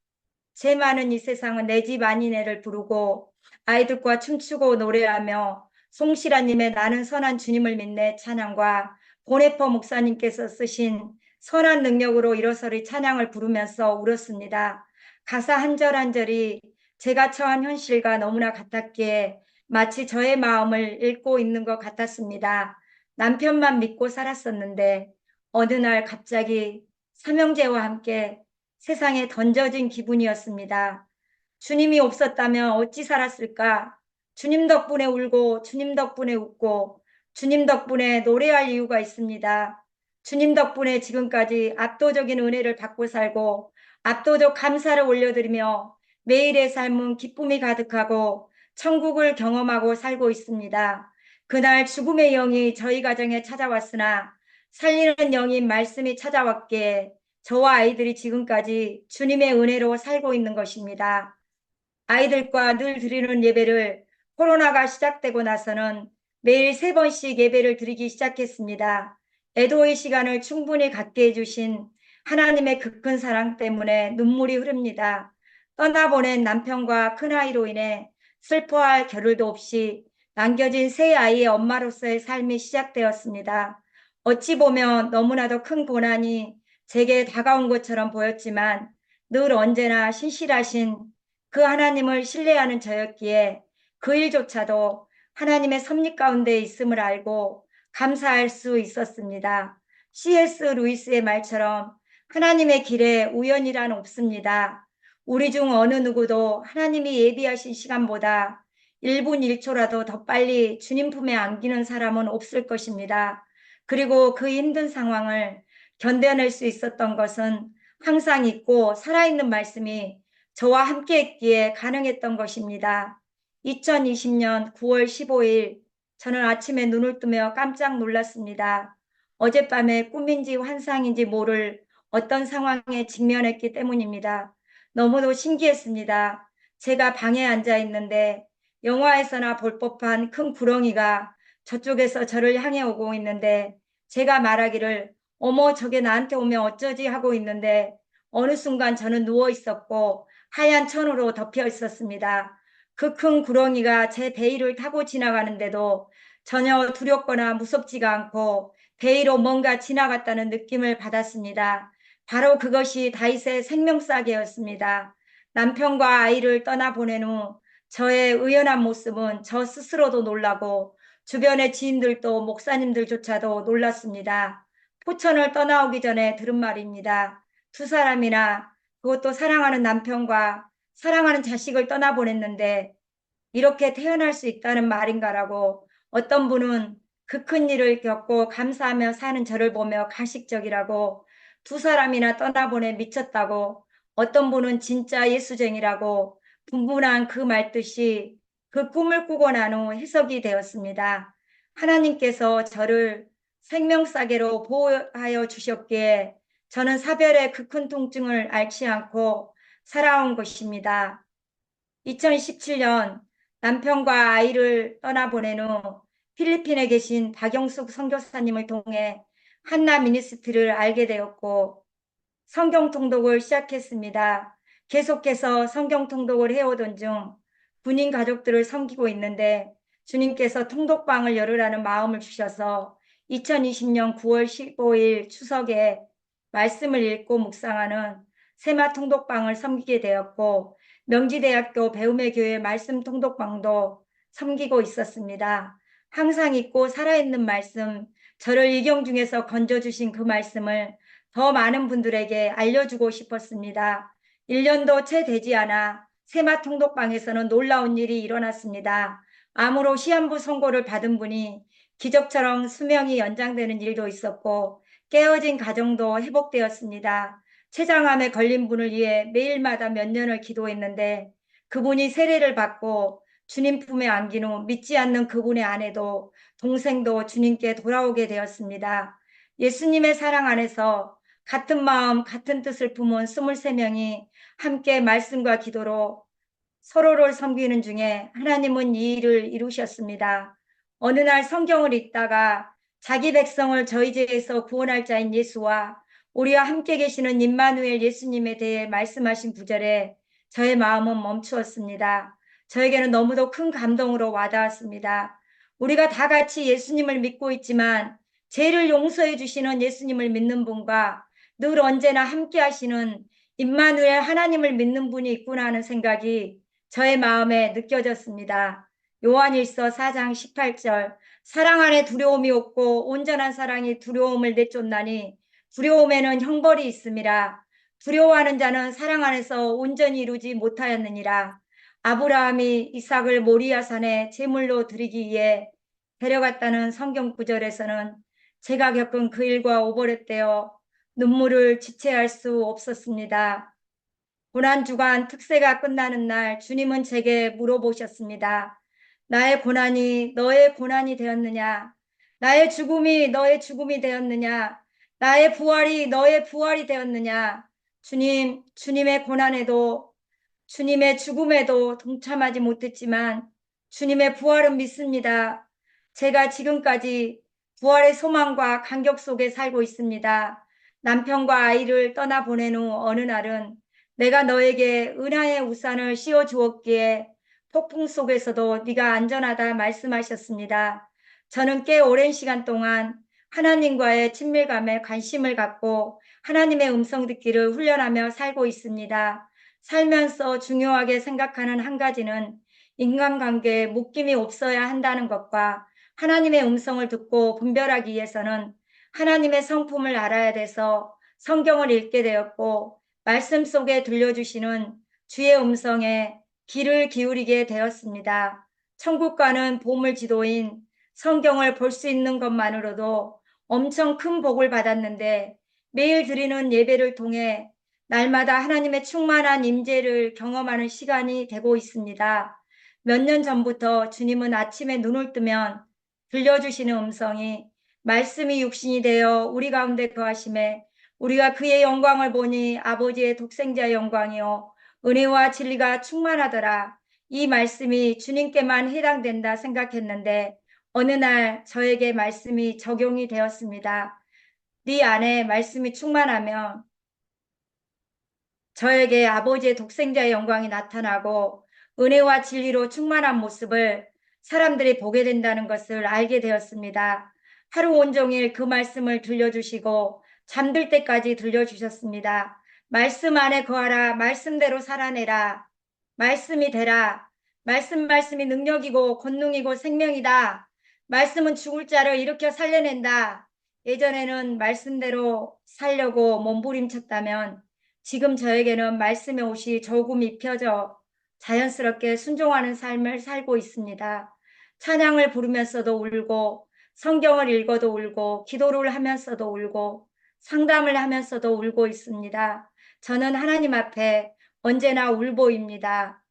제 많은 이 세상은 내 집 아니네를 부르고 아이들과 춤추고 노래하며 송시라님의 나는 선한 주님을 믿네 찬양과 보네퍼 목사님께서 쓰신 선한 능력으로 일어서리 찬양을 부르면서 울었습니다. 가사 한 절 한 절이 제가 처한 현실과 너무나 같았기에 마치 저의 마음을 읽고 있는 것 같았습니다. 남편만 믿고 살았었는데 어느 날 갑자기 삼형제와 함께 세상에 던져진 기분이었습니다. 주님이 없었다면 어찌 살았을까? 주님 덕분에 울고 주님 덕분에 웃고 주님 덕분에 노래할 이유가 있습니다. 주님 덕분에 지금까지 압도적인 은혜를 받고 살고 압도적 감사를 올려드리며 매일의 삶은 기쁨이 가득하고 천국을 경험하고 살고 있습니다. 그날 죽음의 영이 저희 가정에 찾아왔으나 살리는 영인 말씀이 찾아왔기에 저와 아이들이 지금까지 주님의 은혜로 살고 있는 것입니다. 아이들과 늘 드리는 예배를 코로나가 시작되고 나서는 매일 3번씩 예배를 드리기 시작했습니다. 애도의 시간을 충분히 갖게 해주신 하나님의 그 큰 사랑 때문에 눈물이 흐릅니다. 떠나보낸 남편과 큰아이로 인해 슬퍼할 겨를도 없이 남겨진 새 아이의 엄마로서의 삶이 시작되었습니다. 어찌 보면 너무나도 큰 고난이 제게 다가온 것처럼 보였지만 늘 언제나 신실하신 그 하나님을 신뢰하는 저였기에 그 일조차도 하나님의 섭리 가운데 있음을 알고 감사할 수 있었습니다. C.S. 루이스의 말처럼 하나님의 길에 우연이란 없습니다. 우리 중 어느 누구도 하나님이 예비하신 시간보다 1분 1초라도 더 빨리 주님 품에 안기는 사람은 없을 것입니다. 그리고 그 힘든 상황을 견뎌낼 수 있었던 것은 항상 있고 살아있는 말씀이 저와 함께 했기에 가능했던 것입니다. 2020년 9월 15일 저는 아침에 눈을 뜨며 깜짝 놀랐습니다. 어젯밤에 꿈인지 환상인지 모를 어떤 상황에 직면했기 때문입니다. 너무도 신기했습니다. 제가 방에 앉아 있는데 영화에서나 볼 법한 큰 구렁이가 저쪽에서 저를 향해 오고 있는데 제가 말하기를 어머 저게 나한테 오면 어쩌지 하고 있는데 어느 순간 저는 누워 있었고 하얀 천으로 덮여 있었습니다. 그 큰 구렁이가 제 베일을 타고 지나가는데도 전혀 두렵거나 무섭지가 않고 대의로 뭔가 지나갔다는 느낌을 받았습니다. 바로 그것이 다윗의 생명사계였습니다. 남편과 아이를 떠나보낸 후 저의 의연한 모습은 저 스스로도 놀라고 주변의 지인들도 목사님들조차도 놀랐습니다. 포천을 떠나오기 전에 들은 말입니다. 두 사람이나 그것도 사랑하는 남편과 사랑하는 자식을 떠나보냈는데 이렇게 태어날 수 있다는 말인가라고 어떤 분은 그 큰 일을 겪고 감사하며 사는 저를 보며 가식적이라고 두 사람이나 떠나보내 미쳤다고 어떤 분은 진짜 예수쟁이라고 분분한 그 말뜻이 그 꿈을 꾸고 난 후 해석이 되었습니다. 하나님께서 저를 생명사계로 보호하여 주셨기에 저는 사별의 그 큰 통증을 앓지 않고 살아온 것입니다. 2017년 남편과 아이를 떠나보낸 후 필리핀에 계신 박영숙 선교사님을 통해 한나 미니스트리를 알게 되었고 성경 통독을 시작했습니다. 계속해서 성경 통독을 해오던 중 군인 가족들을 섬기고 있는데 주님께서 통독방을 열으라는 마음을 주셔서 2020년 9월 15일 추석에 말씀을 읽고 묵상하는 세마 통독방을 섬기게 되었고 명지대학교 배움의 교회 말씀 통독방도 섬기고 있었습니다. 항상 있고 살아있는 말씀, 저를 이경 중에서 건져주신 그 말씀을 더 많은 분들에게 알려주고 싶었습니다. 1년도 채 되지 않아 세마 통독방에서는 놀라운 일이 일어났습니다. 암으로 시한부 선고를 받은 분이 기적처럼 수명이 연장되는 일도 있었고 깨어진 가정도 회복되었습니다. 췌장암에 걸린 분을 위해 매일마다 몇 년을 기도했는데 그분이 세례를 받고 주님 품에 안긴 후 믿지 않는 그분의 아내도 동생도 주님께 돌아오게 되었습니다. 예수님의 사랑 안에서 같은 마음 같은 뜻을 품은 23명이 함께 말씀과 기도로 서로를 섬기는 중에 하나님은 이 일을 이루셨습니다. 어느 날 성경을 읽다가 자기 백성을 저희 죄에서 구원할 자인 예수와 우리와 함께 계시는 임마누엘 예수님에 대해 말씀하신 구절에 저의 마음은 멈추었습니다. 저에게는 너무도 큰 감동으로 와닿았습니다. 우리가 다 같이 예수님을 믿고 있지만 죄를 용서해 주시는 예수님을 믿는 분과 늘 언제나 함께 하시는 임마누엘 하나님을 믿는 분이 있구나 하는 생각이 저의 마음에 느껴졌습니다. 요한일서 4장 18절 사랑 안에 두려움이 없고 온전한 사랑이 두려움을 내쫓나니 두려움에는 형벌이 있음이라. 두려워하는 자는 사랑 안에서 온전히 이루지 못하였느니라. 아브라함이 이삭을 모리아 산에 제물로 드리기 위해 데려갔다는 성경 구절에서는 제가 겪은 그 일과 오버랩되어 눈물을 지체할 수 없었습니다. 고난주간 특세가 끝나는 날 주님은 제게 물어보셨습니다. 나의 고난이 너의 고난이 되었느냐? 나의 죽음이 너의 죽음이 되었느냐? 나의 부활이 너의 부활이 되었느냐? 주님, 주님의 고난에도 주님의 죽음에도 동참하지 못했지만 주님의 부활은 믿습니다. 제가 지금까지 부활의 소망과 감격 속에 살고 있습니다. 남편과 아이를 떠나보낸 후 어느 날은 내가 너에게 은하의 우산을 씌워주었기에 폭풍 속에서도 네가 안전하다 말씀하셨습니다. 저는 꽤 오랜 시간 동안 하나님과의 친밀감에 관심을 갖고 하나님의 음성 듣기를 훈련하며 살고 있습니다. 살면서 중요하게 생각하는 한 가지는 인간관계에 묶임이 없어야 한다는 것과 하나님의 음성을 듣고 분별하기 위해서는 하나님의 성품을 알아야 돼서 성경을 읽게 되었고 말씀 속에 들려주시는 주의 음성에 귀를 기울이게 되었습니다. 천국과는 보물지도인 성경을 볼 수 있는 것만으로도 엄청 큰 복을 받았는데 매일 드리는 예배를 통해 날마다 하나님의 충만한 임재를 경험하는 시간이 되고 있습니다. 몇 년 전부터 주님은 아침에 눈을 뜨면 들려주시는 음성이 말씀이 육신이 되어 우리 가운데 거하심에 우리가 그의 영광을 보니 아버지의 독생자의 영광이요 은혜와 진리가 충만하더라. 이 말씀이 주님께만 해당된다 생각했는데 어느 날 저에게 말씀이 적용이 되었습니다. 네 안에 말씀이 충만하면 저에게 아버지의 독생자의 영광이 나타나고 은혜와 진리로 충만한 모습을 사람들이 보게 된다는 것을 알게 되었습니다. 하루 온종일 그 말씀을 들려주시고 잠들 때까지 들려주셨습니다. 말씀 안에 거하라. 말씀대로 살아내라. 말씀이 되라. 말씀이 능력이고 권능이고 생명이다. 말씀은 죽을 자를 일으켜 살려낸다. 예전에는 말씀대로 살려고 몸부림쳤다면 지금 저에게는 말씀의 옷이 조금 입혀져 자연스럽게 순종하는 삶을 살고 있습니다. 찬양을 부르면서도 울고 성경을 읽어도 울고 기도를 하면서도 울고 상담을 하면서도 울고 있습니다. 저는 하나님 앞에 언제나 울보입니다.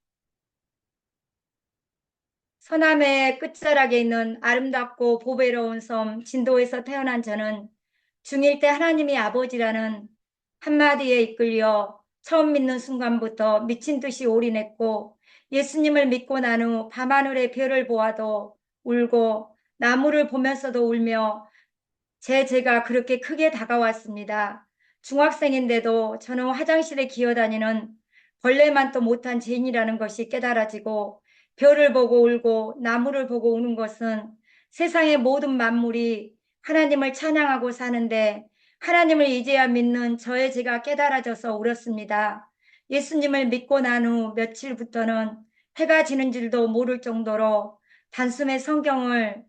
서남의 끝자락에 있는 아름답고 보배로운 섬 진도에서 태어난 저는 중1 때 하나님이 아버지라는 한마디에 이끌려 처음 믿는 순간부터 미친 듯이 올인했고 예수님을 믿고 난 후 밤하늘의 별을 보아도 울고 나무를 보면서도 울며 제가 그렇게 크게 다가왔습니다. 중학생인데도 저는 화장실에 기어다니는 벌레만도 못한 죄인이라는 것이 깨달아지고 별을 보고 울고 나무를 보고 우는 것은 세상의 모든 만물이 하나님을 찬양하고 사는데 하나님을 이제야 믿는 저의 죄가 깨달아져서 울었습니다. 예수님을 믿고 난 후 며칠부터는 해가 지는 줄도 모를 정도로 단숨에 성경을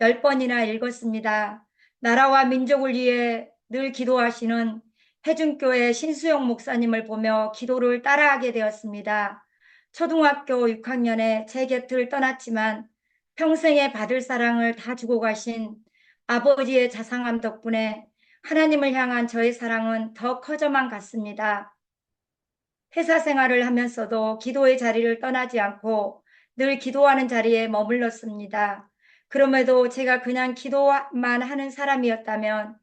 10번이나 읽었습니다. 나라와 민족을 위해 늘 기도하시는 해준교회 신수영 목사님을 보며 기도를 따라하게 되었습니다. 초등학교 6학년에 제 곁을 떠났지만 평생에 받을 사랑을 다 주고 가신 아버지의 자상함 덕분에 하나님을 향한 저의 사랑은 더 커져만 갔습니다. 회사 생활을 하면서도 기도의 자리를 떠나지 않고 늘 기도하는 자리에 머물렀습니다. 그럼에도 제가 그냥 기도만 하는 사람이었다면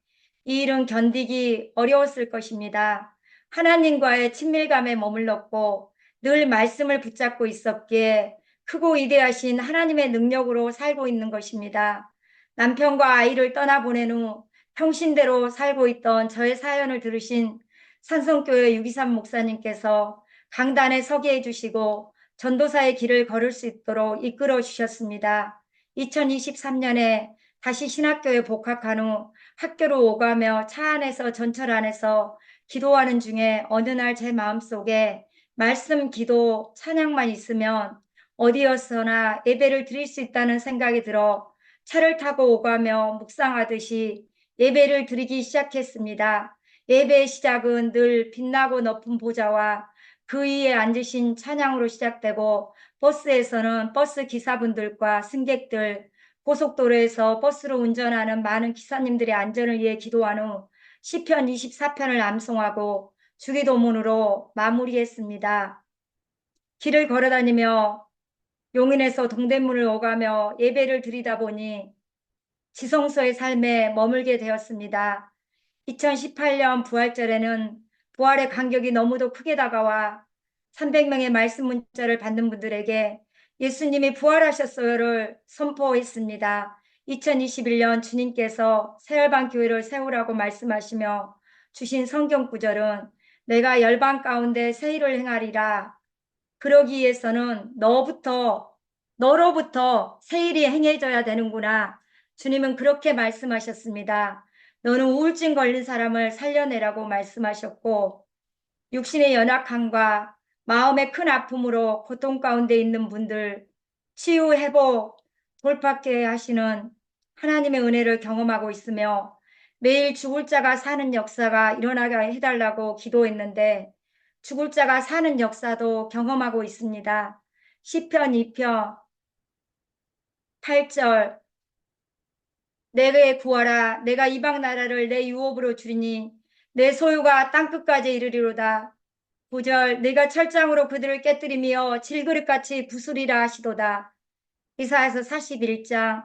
이 일은 견디기 어려웠을 것입니다. 하나님과의 친밀감에 머물렀고 늘 말씀을 붙잡고 있었기에 크고 위대하신 하나님의 능력으로 살고 있는 것입니다. 남편과 아이를 떠나보낸 후 평신대로 살고 있던 저의 사연을 들으신 산성교회 유기삼 목사님께서 강단에 서게 해주시고 전도사의 길을 걸을 수 있도록 이끌어 주셨습니다. 2023년에 다시 신학교에 복학한 후 학교로 오가며 차 안에서 전철 안에서 기도하는 중에 어느 날 제 마음속에 말씀, 기도, 찬양만 있으면 어디에서나 예배를 드릴 수 있다는 생각이 들어 차를 타고 오가며 묵상하듯이 예배를 드리기 시작했습니다. 예배의 시작은 늘 빛나고 높은 보좌와 그 위에 앉으신 찬양으로 시작되고 버스에서는 버스 기사분들과 승객들, 고속도로에서 버스로 운전하는 많은 기사님들의 안전을 위해 기도한 후 시편 24편을 암송하고 주기도문으로 마무리했습니다. 길을 걸어다니며 용인에서 동대문을 오가며 예배를 드리다 보니 지성소의 삶에 머물게 되었습니다. 2018년 부활절에는 부활의 간격이 너무도 크게 다가와 300명의 말씀 문자를 받는 분들에게 예수님이 부활하셨어요를 선포했습니다. 2021년 주님께서 새열방 교회를 세우라고 말씀하시며 주신 성경 구절은 내가 열방 가운데 새 일을 행하리라. 그러기 위해서는 너로부터 새 일이 행해져야 되는구나. 주님은 그렇게 말씀하셨습니다. 너는 우울증 걸린 사람을 살려내라고 말씀하셨고 육신의 연약함과 마음의 큰 아픔으로 고통 가운데 있는 분들 치유, 회복, 돌파케 하시는 하나님의 은혜를 경험하고 있으며 매일 죽을 자가 사는 역사가 일어나게 해달라고 기도했는데 죽을 자가 사는 역사도 경험하고 있습니다. 시편 2편 8절 내게 구하라. 내가 이방 나라를 내 유업으로 주리니 내 소유가 땅끝까지 이르리로다. 9절 내가 철장으로 그들을 깨뜨리며 질그릇같이 부수리라 하시도다. 이사야서 41장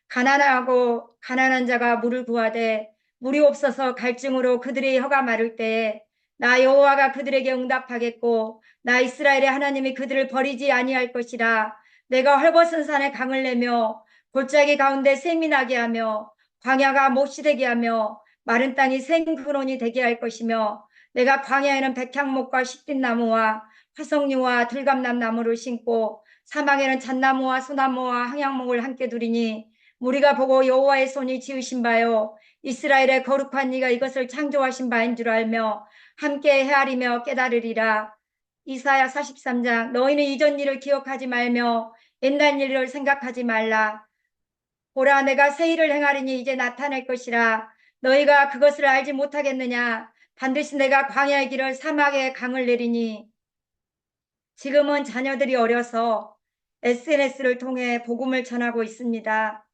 가난하고 가난한 자가 물을 구하되 물이 없어서 갈증으로 그들의 혀가 마를 때에 나 여호와가 그들에게 응답하겠고 나 이스라엘의 하나님이 그들을 버리지 아니할 것이라. 내가 헐벗은 산에 강을 내며 골짜기 가운데 샘이 나게 하며 광야가 못이 되게 하며 마른 땅이 생근원이 되게 할 것이며 내가 광야에는 백향목과 시빛나무와 화석류와 들감남 나무를 심고 사막에는 잣나무와 소나무와 항양목을 함께 두리니 우리가 보고 여호와의 손이 지으신 바요 이스라엘의 거룩한 이가 이것을 창조하신 바인 줄 알며 함께 헤아리며 깨달으리라. 이사야 43장 너희는 이전 일을 기억하지 말며 옛날 일을 생각하지 말라. 보라 내가 새 일을 행하리니 이제 나타날 것이라. 너희가 그것을 알지 못하겠느냐. 반드시 내가 광야의 길을 사막에 강을 내리니. 지금은 자녀들이 어려서 SNS를 통해 복음을 전하고 있습니다.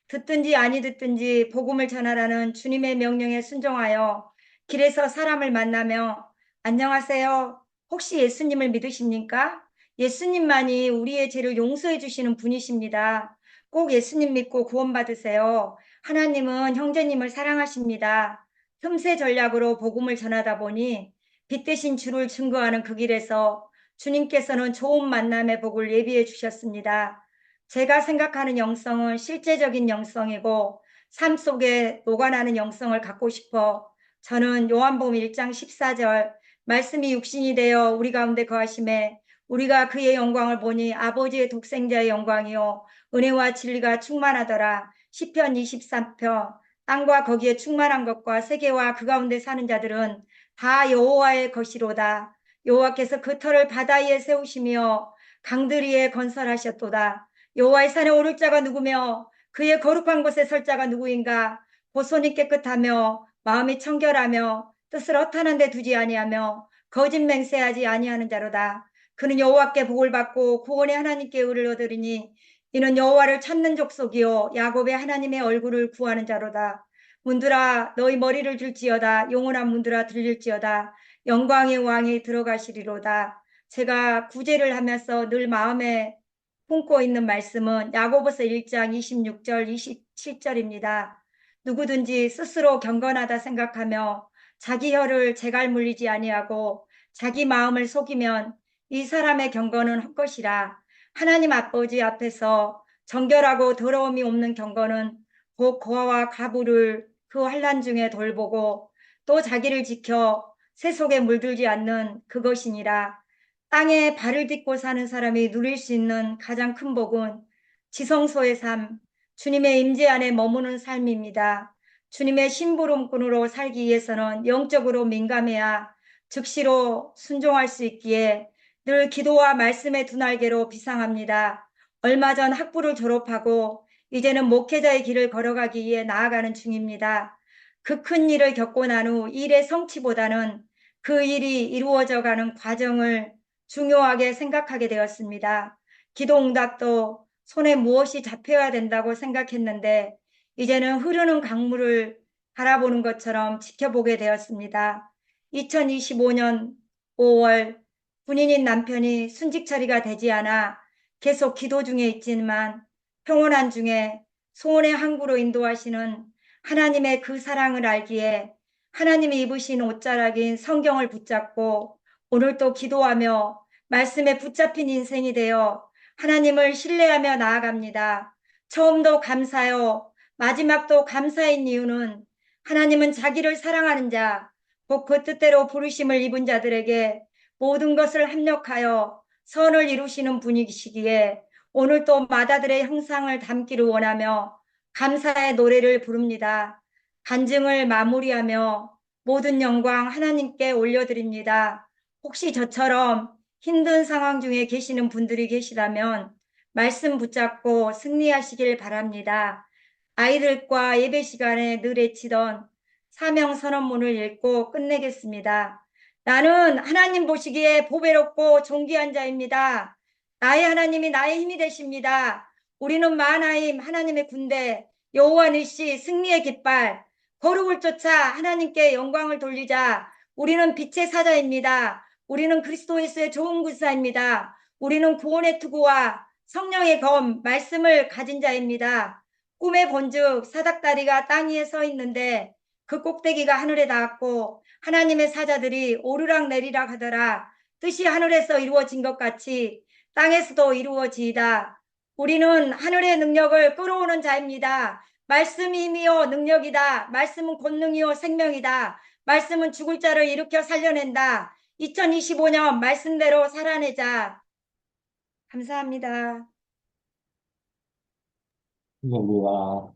듣든지 아니 듣든지 복음을 전하라는 주님의 명령에 순종하여 길에서 사람을 만나며 안녕하세요. 혹시 예수님을 믿으십니까? 예수님만이 우리의 죄를 용서해 주시는 분이십니다. 꼭 예수님 믿고 구원받으세요. 하나님은 형제님을 사랑하십니다. 틈새 전략으로 복음을 전하다 보니 빛 대신 주를 증거하는 그 길에서 주님께서는 좋은 만남의 복을 예비해 주셨습니다. 제가 생각하는 영성은 실제적인 영성이고 삶 속에 녹아나는 영성을 갖고 싶어 저는 요한복음 1장 14절 말씀이 육신이 되어 우리 가운데 거하심에 우리가 그의 영광을 보니 아버지의 독생자의 영광이요 은혜와 진리가 충만하더라. 시편 23편 땅과 거기에 충만한 것과 세계와 그 가운데 사는 자들은 다 여호와의 것이로다. 여호와께서 그 터를 바다 위에 세우시며 강들 위에 건설하셨도다. 여호와의 산에 오를 자가 누구며 그의 거룩한 곳에 설 자가 누구인가. 보손이 깨끗하며 마음이 청결하며 뜻을 허탄한 데 두지 아니하며 거짓 맹세하지 아니하는 자로다. 그는 여호와께 복을 받고 구원의 하나님께 의를 얻으리니 이는 여호와를 찾는 족속이요 야곱의 하나님의 얼굴을 구하는 자로다. 문들아 너희 머리를 들지어다. 영원한 문들아 들릴지어다. 영광의 왕이 들어가시리로다. 제가 구제를 하면서 늘 마음에 품고 있는 말씀은 야고보서 1장 26절 27절입니다. 누구든지 스스로 경건하다 생각하며 자기 혀를 재갈 물리지 아니하고 자기 마음을 속이면 이 사람의 경건은 헛것이라. 하나님 아버지 앞에서 정결하고 더러움이 없는 경건은 곧 고아와 가부를 그 환난 중에 돌보고 또 자기를 지켜 새 속에 물들지 않는 그것이니라. 땅에 발을 딛고 사는 사람이 누릴 수 있는 가장 큰 복은 지성소의 삶, 주님의 임재 안에 머무는 삶입니다. 주님의 심부름꾼으로 살기 위해서는 영적으로 민감해야 즉시로 순종할 수 있기에 늘 기도와 말씀의 두 날개로 비상합니다. 얼마 전 학부를 졸업하고 이제는 목회자의 길을 걸어가기 위해 나아가는 중입니다. 그 큰 일을 겪고 난 후 일의 성취보다는 그 일이 이루어져 가는 과정을 중요하게 생각하게 되었습니다. 기도 응답도 손에 무엇이 잡혀야 된다고 생각했는데 이제는 흐르는 강물을 바라보는 것처럼 지켜보게 되었습니다. 2025년 5월 군인인 남편이 순직 처리가 되지 않아 계속 기도 중에 있지만 평온한 중에 소원의 항구로 인도하시는 하나님의 그 사랑을 알기에 하나님이 입으신 옷자락인 성경을 붙잡고 오늘도 기도하며 말씀에 붙잡힌 인생이 되어 하나님을 신뢰하며 나아갑니다. 처음도 감사요, 마지막도 감사인 이유는 하나님은 자기를 사랑하는 자, 곧 그 뜻대로 부르심을 입은 자들에게 모든 것을 합력하여 선을 이루시는 분이시기에 오늘도 마다들의 형상을 담기를 원하며 감사의 노래를 부릅니다. 간증을 마무리하며 모든 영광 하나님께 올려드립니다. 혹시 저처럼 힘든 상황 중에 계시는 분들이 계시다면 말씀 붙잡고 승리하시길 바랍니다. 아이들과 예배 시간에 늘 외치던 사명 선언문을 읽고 끝내겠습니다. 나는 하나님 보시기에 보배롭고 존귀한 자입니다. 나의 하나님이 나의 힘이 되십니다. 우리는 마하나임 하나님의 군대, 여호와 니시 승리의 깃발, 거룩을 쫓아 하나님께 영광을 돌리자. 우리는 빛의 사자입니다. 우리는 그리스도 예수의 좋은 군사입니다. 우리는 구원의 투구와 성령의 검, 말씀을 가진 자입니다. 꿈에 본즉 사닥다리가 땅 위에 서 있는데 그 꼭대기가 하늘에 닿았고 하나님의 사자들이 오르락 내리락 하더라. 뜻이 하늘에서 이루어진 것 같이 땅에서도 이루어지이다. 우리는 하늘의 능력을 끌어오는 자입니다. 말씀이 힘이요 능력이다. 말씀은 권능이요 생명이다. 말씀은 죽을 자를 일으켜 살려낸다. 2025년 말씀대로 살아내자. 감사합니다. 여기 와.